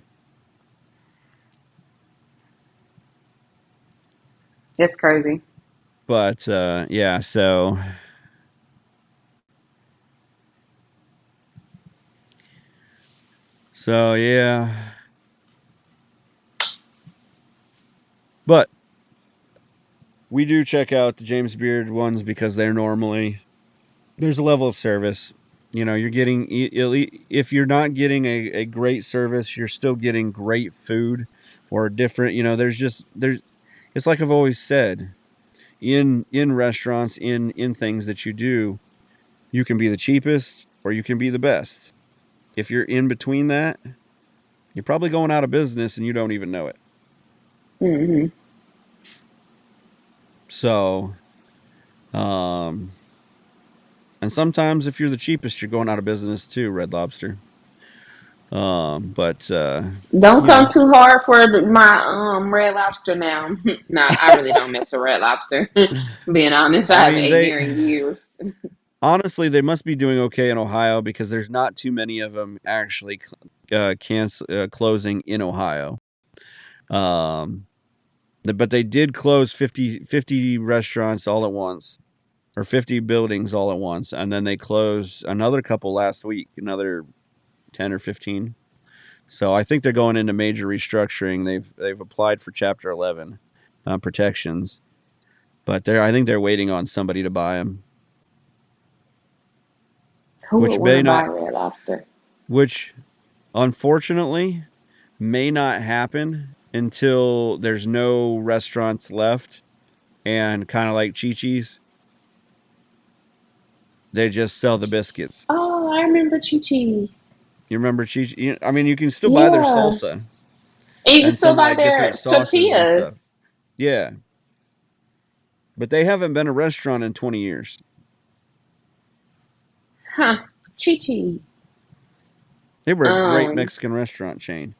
That's crazy. But yeah, so yeah, but we do check out the James Beard ones because there's a level of service. You're getting if you're not getting a great service, you're still getting great food or different. There's it's like I've always said in restaurants in things that you do, you can be the cheapest or you can be the best. If you're in between that, you're probably going out of business and you don't even know it. Hmm. So, um, and sometimes if you're the cheapest, you're going out of business too, Red Lobster. But Don't you come know, too hard for my Red Lobster now. Nah, I really don't mess with Red Lobster. Being honest, I I haven't mean ate they there in years. honestly, they must be doing okay in Ohio because there's not too many of them actually closing in Ohio. Um, but they did close 50 restaurants all at once, or 50 buildings all at once, and then they closed another couple last week, another 10 or 15. So I think they're going into major restructuring. They've applied for Chapter 11 protections, but I think they're waiting on somebody to buy them, Who would which want may to buy not, Red Lobster? which unfortunately may not happen until there's no restaurants left, and kind of like Chi-Chi's, they just sell the biscuits. Oh, I remember Chi Chi's. You remember Chi-Chi? I mean, you can still buy their Yeah. salsa And you can and still some buy like different their sauces and tortillas. stuff. Yeah, but they haven't been a restaurant in 20 years. Huh. Chi Chi's. They were a great Um, Mexican restaurant chain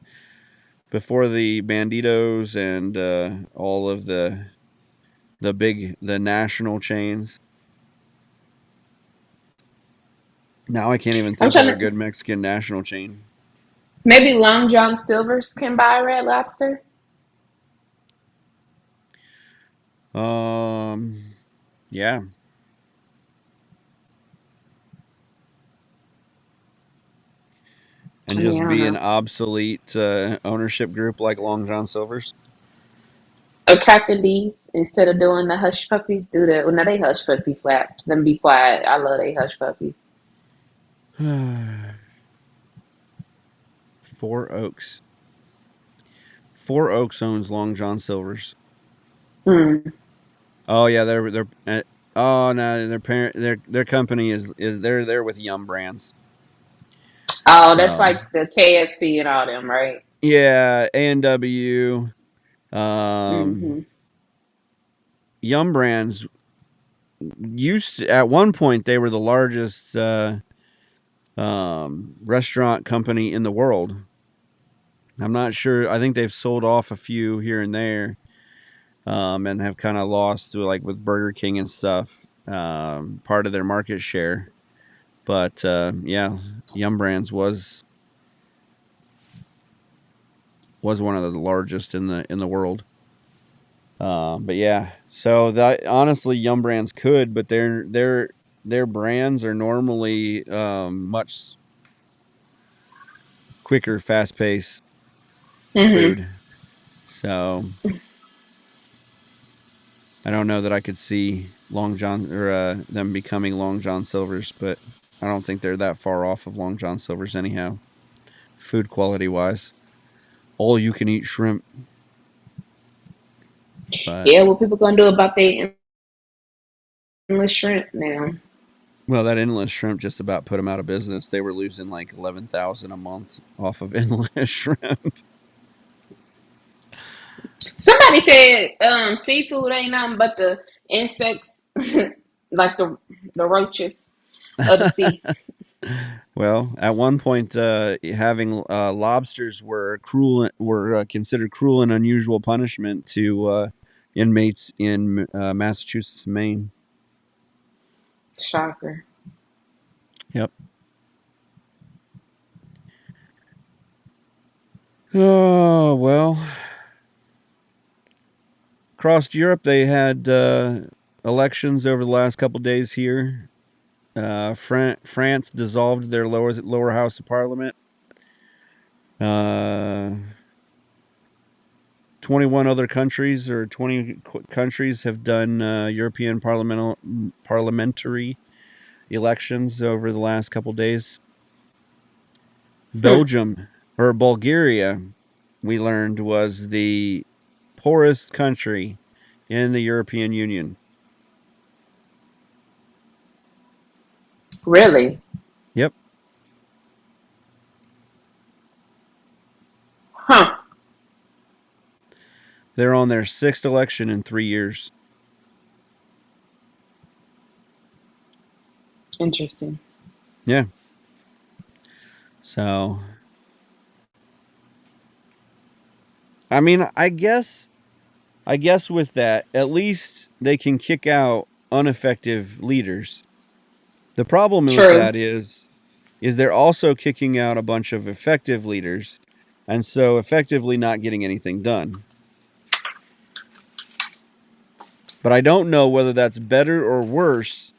before the Banditos and all of the national chains. Now I can't even I'm think of trying a to. good Mexican national chain. Maybe Long John Silver's can buy Red Lobster. Um, yeah, and I mean, just I don't be an know. obsolete ownership group like Long John Silver's. Or Captain D's, instead of doing the hush puppies, do the. Well, now they hush puppy slapped. Them be quiet. I love they hush puppies. Four Oaks. Four Oaks owns Long John Silver's. Hmm. Oh yeah, they're. Oh no, their parent, their company is they're there with Yum Brands. Oh, that's So like the KFC and all them, right? yeah, A&W, um, Mm-hmm. Yum Brands used to, at one point they were the largest restaurant company in the world. I'm not sure. I think they've sold off a few here and there, and have kind of lost to, like with Burger King and stuff, part of their market share. But yeah, Yum Brands was one of the largest in the world. But yeah, so that honestly, Yum Brands could, but their brands are normally much quicker, fast paced Mm-hmm. food. So I don't know that I could see Long John or them becoming Long John Silver's, but I don't think they're that far off of Long John Silver's anyhow, food quality wise. All you can eat shrimp, but Yeah, what people gonna do about their endless shrimp now? well, that endless shrimp just about put them out of business. They were losing like 11,000 a month off of endless shrimp. Somebody said seafood ain't nothing but the insects, like the roaches of the sea. Well, at one point, having lobsters were considered cruel and unusual punishment to inmates in Massachusetts and Maine. Shocker. Yep. Oh well, across Europe they had elections over the last couple days here. France dissolved their lower house of parliament. Uh, 21 other countries or 20 countries have done European parliamentary elections over the last couple days. Hmm. Belgium or Bulgaria, we learned, was the poorest country in the European Union. Really? Yep. Huh. They're on their sixth election in 3 years. Interesting. Yeah. So, I mean, I guess with that, at least they can kick out ineffective leaders. The problem with True. that is they're also kicking out a bunch of effective leaders, and so effectively not getting anything done. But I don't know whether that's better or worse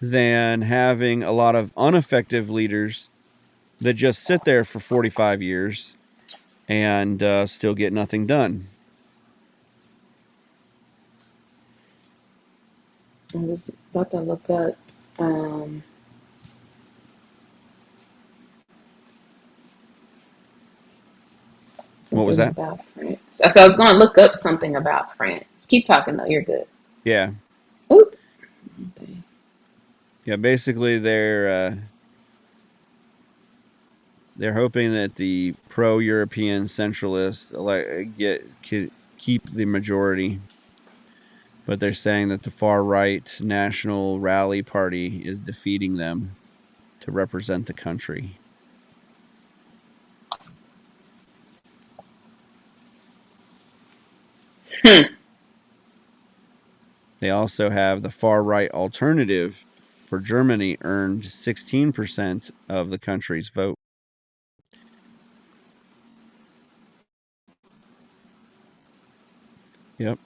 than having a lot of ineffective leaders that just sit there for 45 years and still get nothing done. I was about to look up um, What was something that? about France. So I was going to look up something about France. Keep talking though. You're good. Yeah. Oop. Yeah, basically they're hoping that the pro-European centralists keep the majority, but they're saying that the far-right National Rally Party is defeating them to represent the country. They also have the far-right alternative for Germany earned 16% of the country's vote. Yep.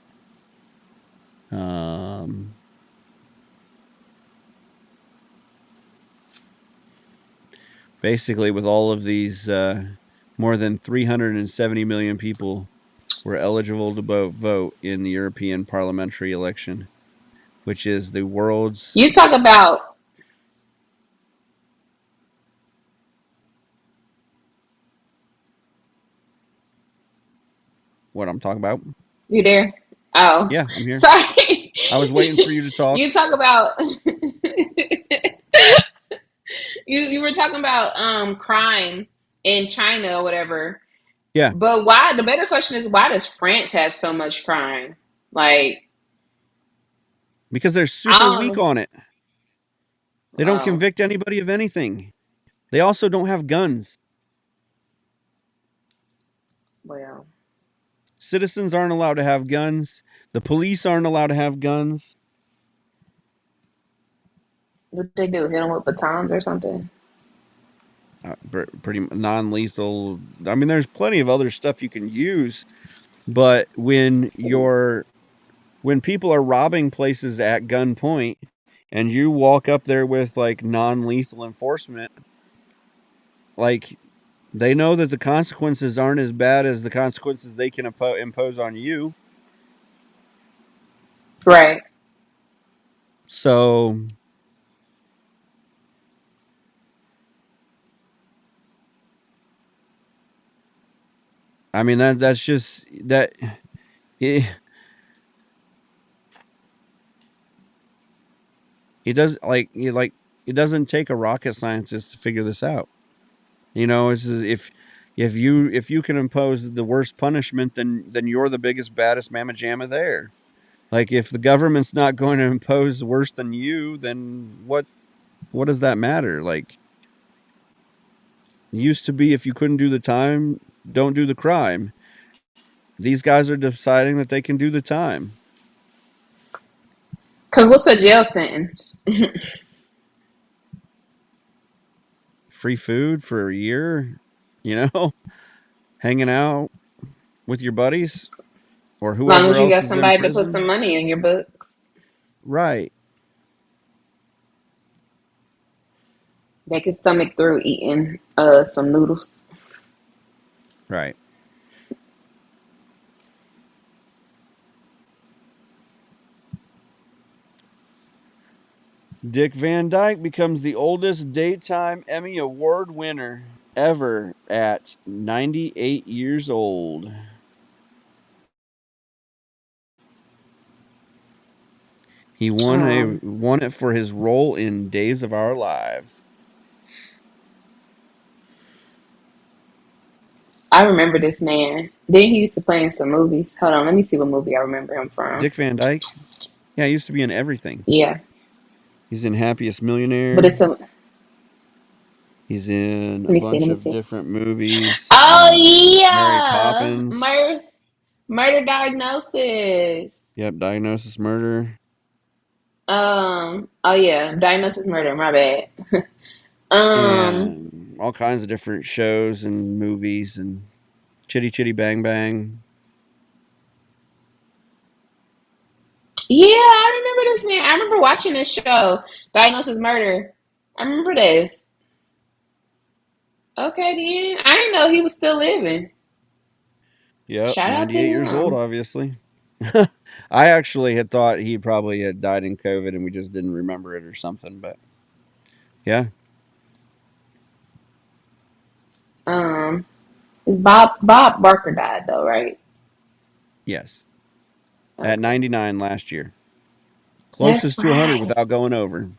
Basically, with all of these, more than 370 million people were eligible to vote in the European parliamentary election, which is the world's. You talk about. What I'm talking about? You there? Oh, Yeah, I'm here. sorry. I was waiting for you to talk. You talk about. you were talking about crime in China or whatever. Yeah, But why? The better question is why does France have so much crime? Like because they're I super weak don't. on it. They don't Oh convict anybody of anything. They also don't have guns. well. Citizens aren't allowed to have guns. The police aren't allowed to have guns. What they do? Hit them with batons or something? Pretty non-lethal. I mean, there's plenty of other stuff you can use, but when people are robbing places at gunpoint and you walk up there with like non-lethal enforcement, like they know that the consequences aren't as bad as the consequences they can impose on you. Right. So, I mean that's just that it, it does like it doesn't take a rocket scientist to figure this out. You know, it's just, if you can impose the worst punishment, then you're the biggest baddest mamma jamma there. Like if the government's not going to impose worse than you, then what does that matter? Like it used to be if you couldn't do the time, don't do the crime. These guys are deciding that they can do the time. Cause what's a jail sentence? Free food for a year, you know, hanging out with your buddies or As long whoever as you else got is in somebody to put some prison. money in your books, Right. they can stomach through eating some noodles. Right. Dick Van Dyke becomes the oldest daytime Emmy Award winner ever at 98 years old. He won it for his role in Days of Our Lives. I remember this man. Then he used to play in some movies. Hold on, let me see what movie I remember him from. Dick Van Dyke? Yeah, he used to be in everything. Yeah, He's in Happiest but it's Millionaire. a. He's in Let a me see. bunch Let me of see. different movies. Oh Mary yeah, Poppins. murder diagnosis. Yep, Diagnosis Murder. Oh yeah, Diagnosis Murder. My bad. Um. and all kinds of different shows and movies and Chitty Chitty Bang Bang. Yeah, I remember this man. I remember watching this show, Diagnosis Murder. I remember this. Okay, then I didn't know he was still living. Yep, Shout out to 98 years old, him. obviously. I actually had thought he probably had died in COVID and we just didn't remember it or something, but yeah, Um, it's Bob Barker died though, right? yes. At Okay, 99 last year. that's Closest to 100 right. without going over.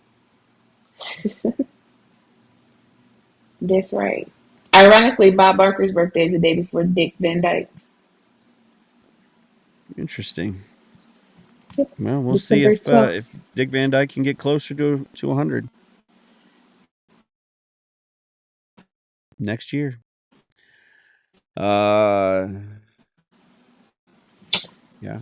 That's right. Ironically, Bob Barker's birthday is the day before Dick Van Dyke's. Interesting. Yep, Well, we'll see December 12th. if Dick Van Dyke can get closer to 100 next year. Uh, yeah.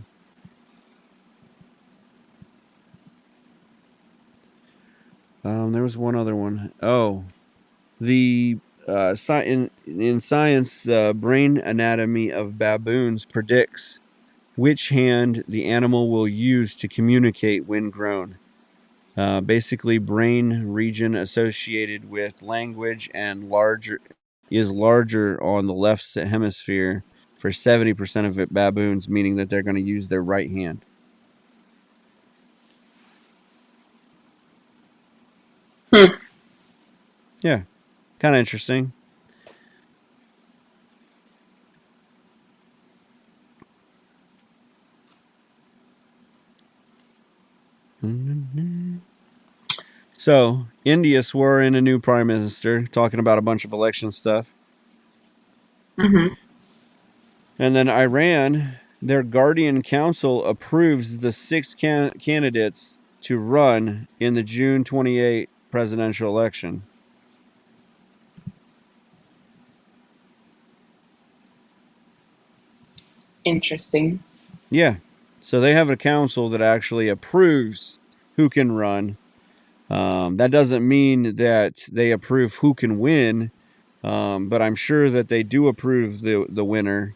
There was one other one. Oh, the in science, brain anatomy of baboons predicts which hand the animal will use to communicate when grown. Basically, brain region associated with language and larger is larger on the left hemisphere for 70% of it baboons, meaning that they're going to use their right hand. Hmm. Yeah, kind of interesting. So, India swore in a new prime minister, talking about a bunch of election stuff. Mm-hmm. And then Iran, their Guardian Council approves the six candidates to run in the June 28 presidential election. Interesting. Yeah. So they have a council that actually approves who can run. That doesn't mean that they approve who can win, but I'm sure that they do approve the winner,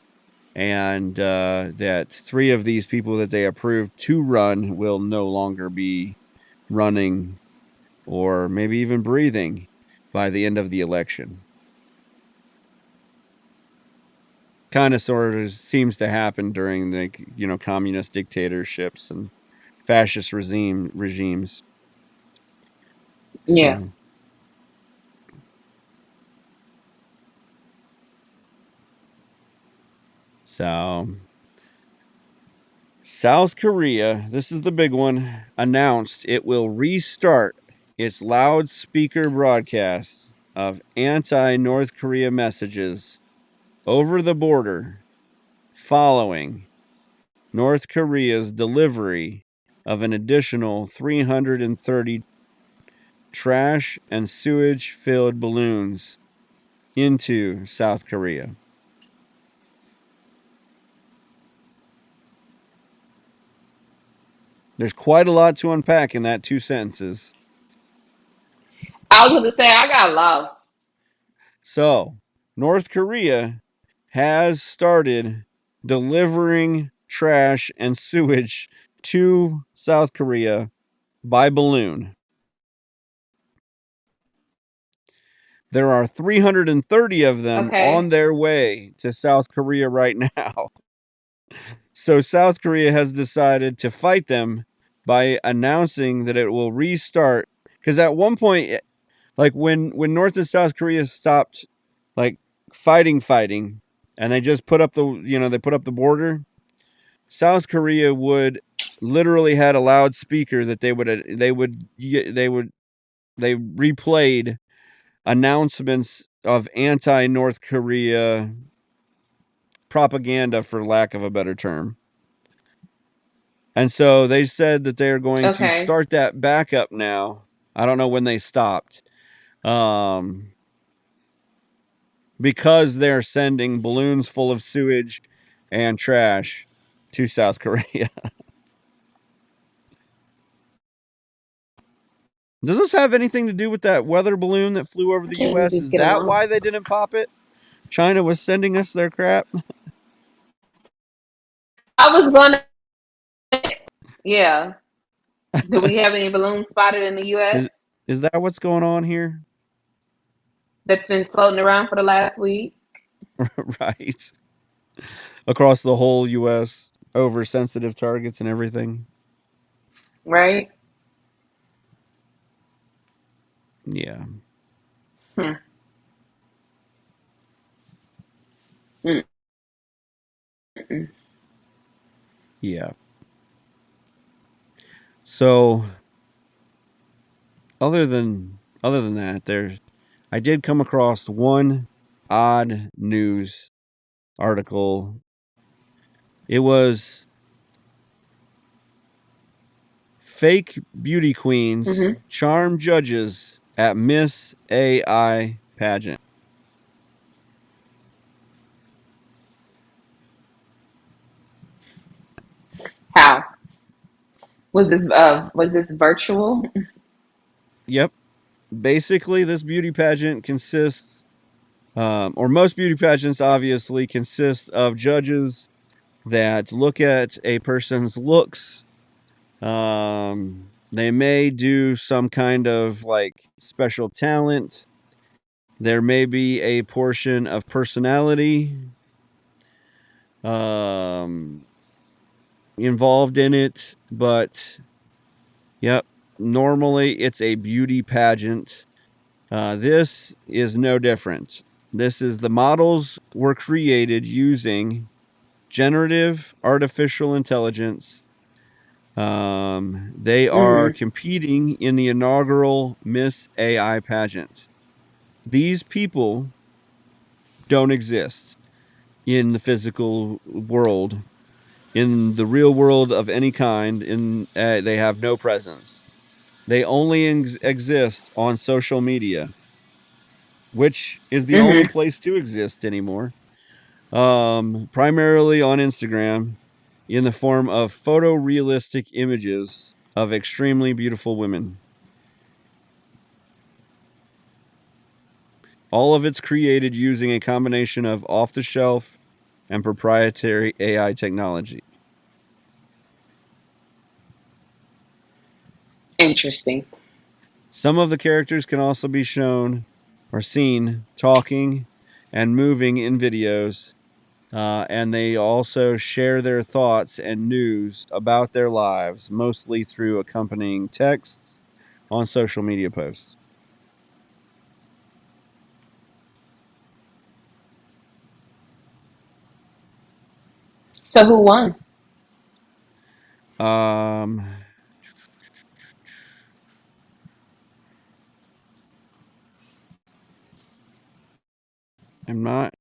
and that three of these people that they approved to run will no longer be running or maybe even breathing by the end of the election. Kind of sort of seems to happen during the communist dictatorships and fascist regimes. Yeah. So so South Korea, this is the big one, announced it will restart its loudspeaker broadcasts of anti-North Korea messages over the border following North Korea's delivery of an additional 330 trash and sewage filled balloons into South Korea. There's quite a lot to unpack in that two sentences. I was going to say I got lost. So, North Korea has started delivering trash and sewage to South Korea by balloon. There are 330 of them on Okay. their way to South Korea right now. So South Korea has decided to fight them by announcing that it will restart. Because at one point, like when North and South Korea stopped, like fighting, and they just put up they put up the border. South Korea would literally had a loudspeaker that they replayed announcements of anti North Korea propaganda, for lack of a better term. And so they said that they're going to Okay. start that back up now. I don't know when they stopped. Um, because they're sending balloons full of sewage and trash to South Korea. Does this have anything to do with that weather balloon that flew over the Can't we U.S.? just Is get that along? why they didn't pop it? China was sending us their crap. I was gonna, yeah. Do we have any balloons spotted in the U.S. is is that what's going on here? that's been floating around for the last week? Right. Across the whole U.S. over sensitive targets and everything. Right? Yeah. Hmm. Mm-mm. Yeah. So other than that, I did come across one odd news article. It was fake beauty queens Mm-hmm. charm judges at Miss AI pageant. How was this virtual? Yep. Basically, this beauty pageant consists, or most beauty pageants obviously consist of judges that look at a person's looks. They may do some kind of like special talent. There may be a portion of personality um, involved in it, but yep, normally it's a beauty pageant. This is no different. This is the models were created using generative artificial intelligence. They are Mm-hmm. competing in the inaugural Miss AI pageant. These people don't exist in the physical world, in the real world of any kind. They have no presence. They only exist on social media, which is the only Mm-hmm. place to exist anymore. Primarily on Instagram, in the form of photorealistic images of extremely beautiful women. All of it's created using a combination of off the shelf and proprietary AI technology. Interesting. Some of the characters can also be shown or seen talking and moving in videos, and they also share their thoughts and news about their lives, mostly through accompanying texts on social media posts. So who won? Um, I'm not.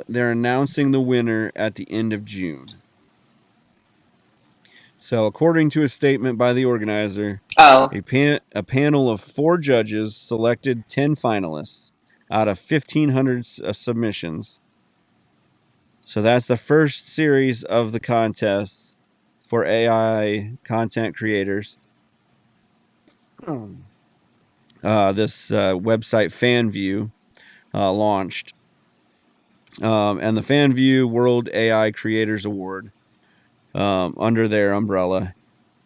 They're announcing the winner at the end of June. So, according to a statement by the organizer, Oh. a panel of 4 judges selected 10 finalists out of 1,500 submissions. So that's the first series of the contests for AI content creators. This website FanView launched, and the FanView World AI Creators Award under their umbrella.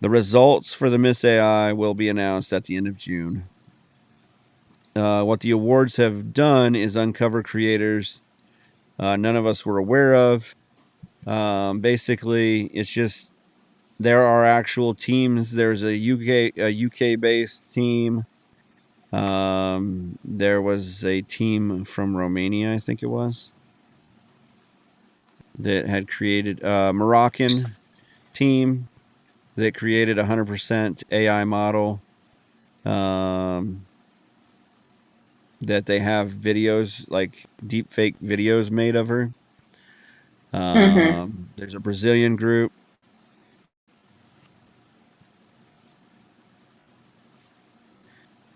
The results for the Miss AI will be announced at the end of June. What the awards have done is uncover creators none of us were aware of. Basically, it's just there are actual teams. There's a UK based team. There was a team from Romania, I think it was, that had created a Moroccan team that created a 100% AI model. Um, that they have videos like deep fake videos made of her. Mm-hmm. There's a Brazilian group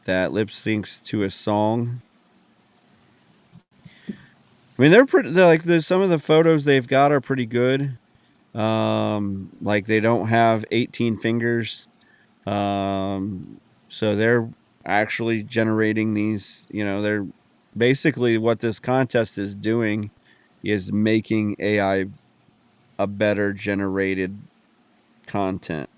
that lip syncs to a song. I mean, they're pretty. They're like some of the photos they've got are pretty good. Like they don't have 18 fingers. So they're actually generating these, they're basically what this contest is doing is making AI a better generated content.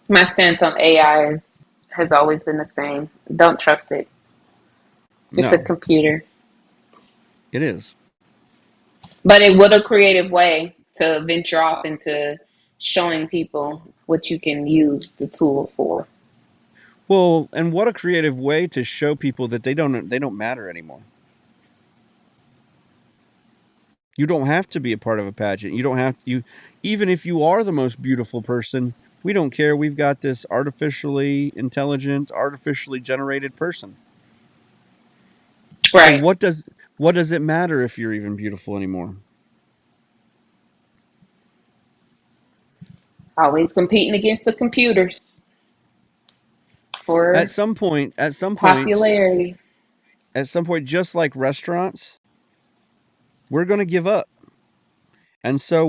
My stance on AI has always been the same. Don't trust it. It's a No, computer. it is. But it would a creative way to venture off into showing people what you can use the tool for. Well, and what a creative way to show people that they don't matter anymore. You don't have to be a part of a pageant. You don't have you even if you are the most beautiful person, we don't care. We've got this artificially intelligent, artificially generated person. So Right. what does it matter if you're even beautiful anymore? Always competing against the computers At for some point, at some point, popularity. at some point, just like restaurants, we're going to give up. And so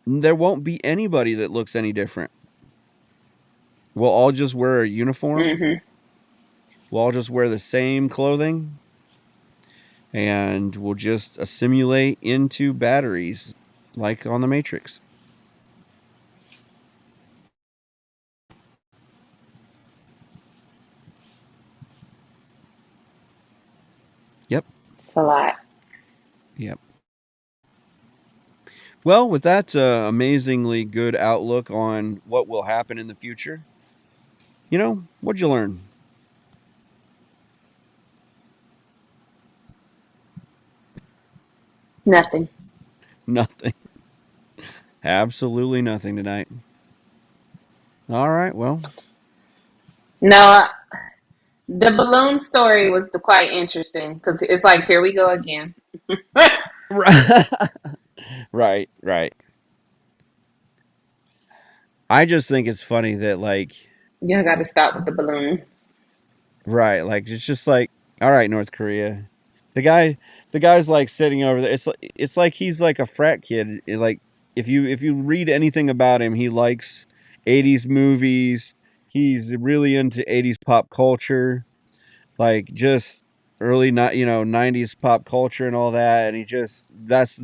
there won't be anybody that looks any different. We'll all just wear a uniform. Hmm. We'll all just wear the same clothing. And we'll just assimilate into batteries like on the Matrix. Yep. It's a lot. Yep. Well, with that amazingly good outlook on what will happen in the future, what'd you learn? Nothing. Nothing. Absolutely nothing tonight. All right. Well, No, the balloon story was quite interesting because it's like, here we go again. right, right. I just think it's funny that You got to stop with the balloons. right, it's just like, all right, North Korea. The guy, the guy's like sitting over there. It's like he's like a frat kid. Like if you read anything about him, he likes 80s movies. He's really into 80s pop culture, like just early not 90s pop culture and all that. And he just that's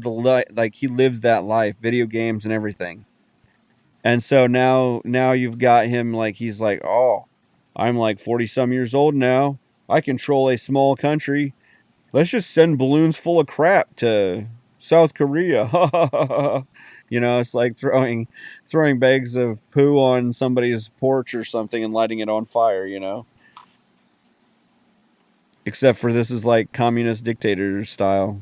like he lives that life, video games and everything. And so now you've got him like he's like, oh, I'm like 40 some years old now. I control a small country. Let's just send balloons full of crap to South Korea. It's like throwing bags of poo on somebody's porch or something and lighting it on fire. Except for this is like communist dictator style.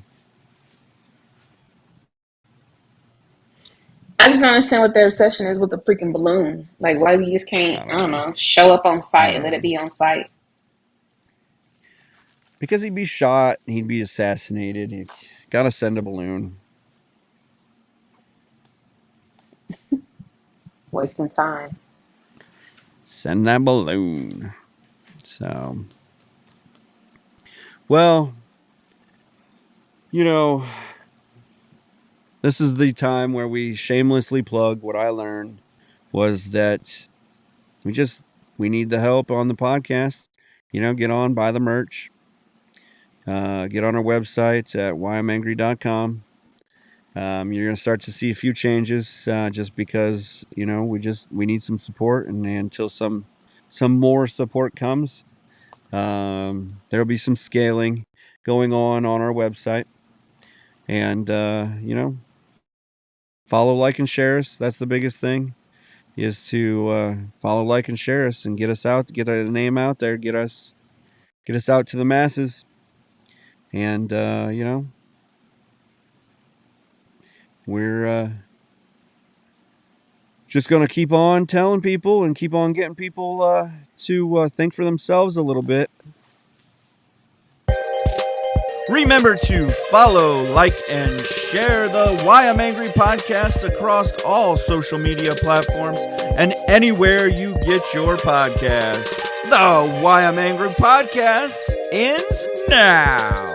I just don't understand what their obsession is with the freaking balloon. Like, why we just can't, I I don't don't know. know, show up on I site and don't let it know. be on site? Because he'd be shot, he'd be assassinated. He gotta send a balloon. Wasting time. Send that balloon. So, well, you know, this is the time where we shamelessly plug what I learned was that we need the help on the podcast. Get on, buy the merch. Get on our website at whyimangry.com. You're going to start to see a few changes just because we need some support, and until some more support comes, there'll be some scaling going on our website, and follow, like, and share us. That's the biggest thing, is to follow, like, and share us, and get us out, get our name out there, get us out to the masses, and we're just going to keep on telling people and keep on getting people to think for themselves a little bit. Remember to follow, like, and share the Why I'm Angry podcast across all social media platforms and anywhere you get your podcast. The Why I'm Angry podcast ends now.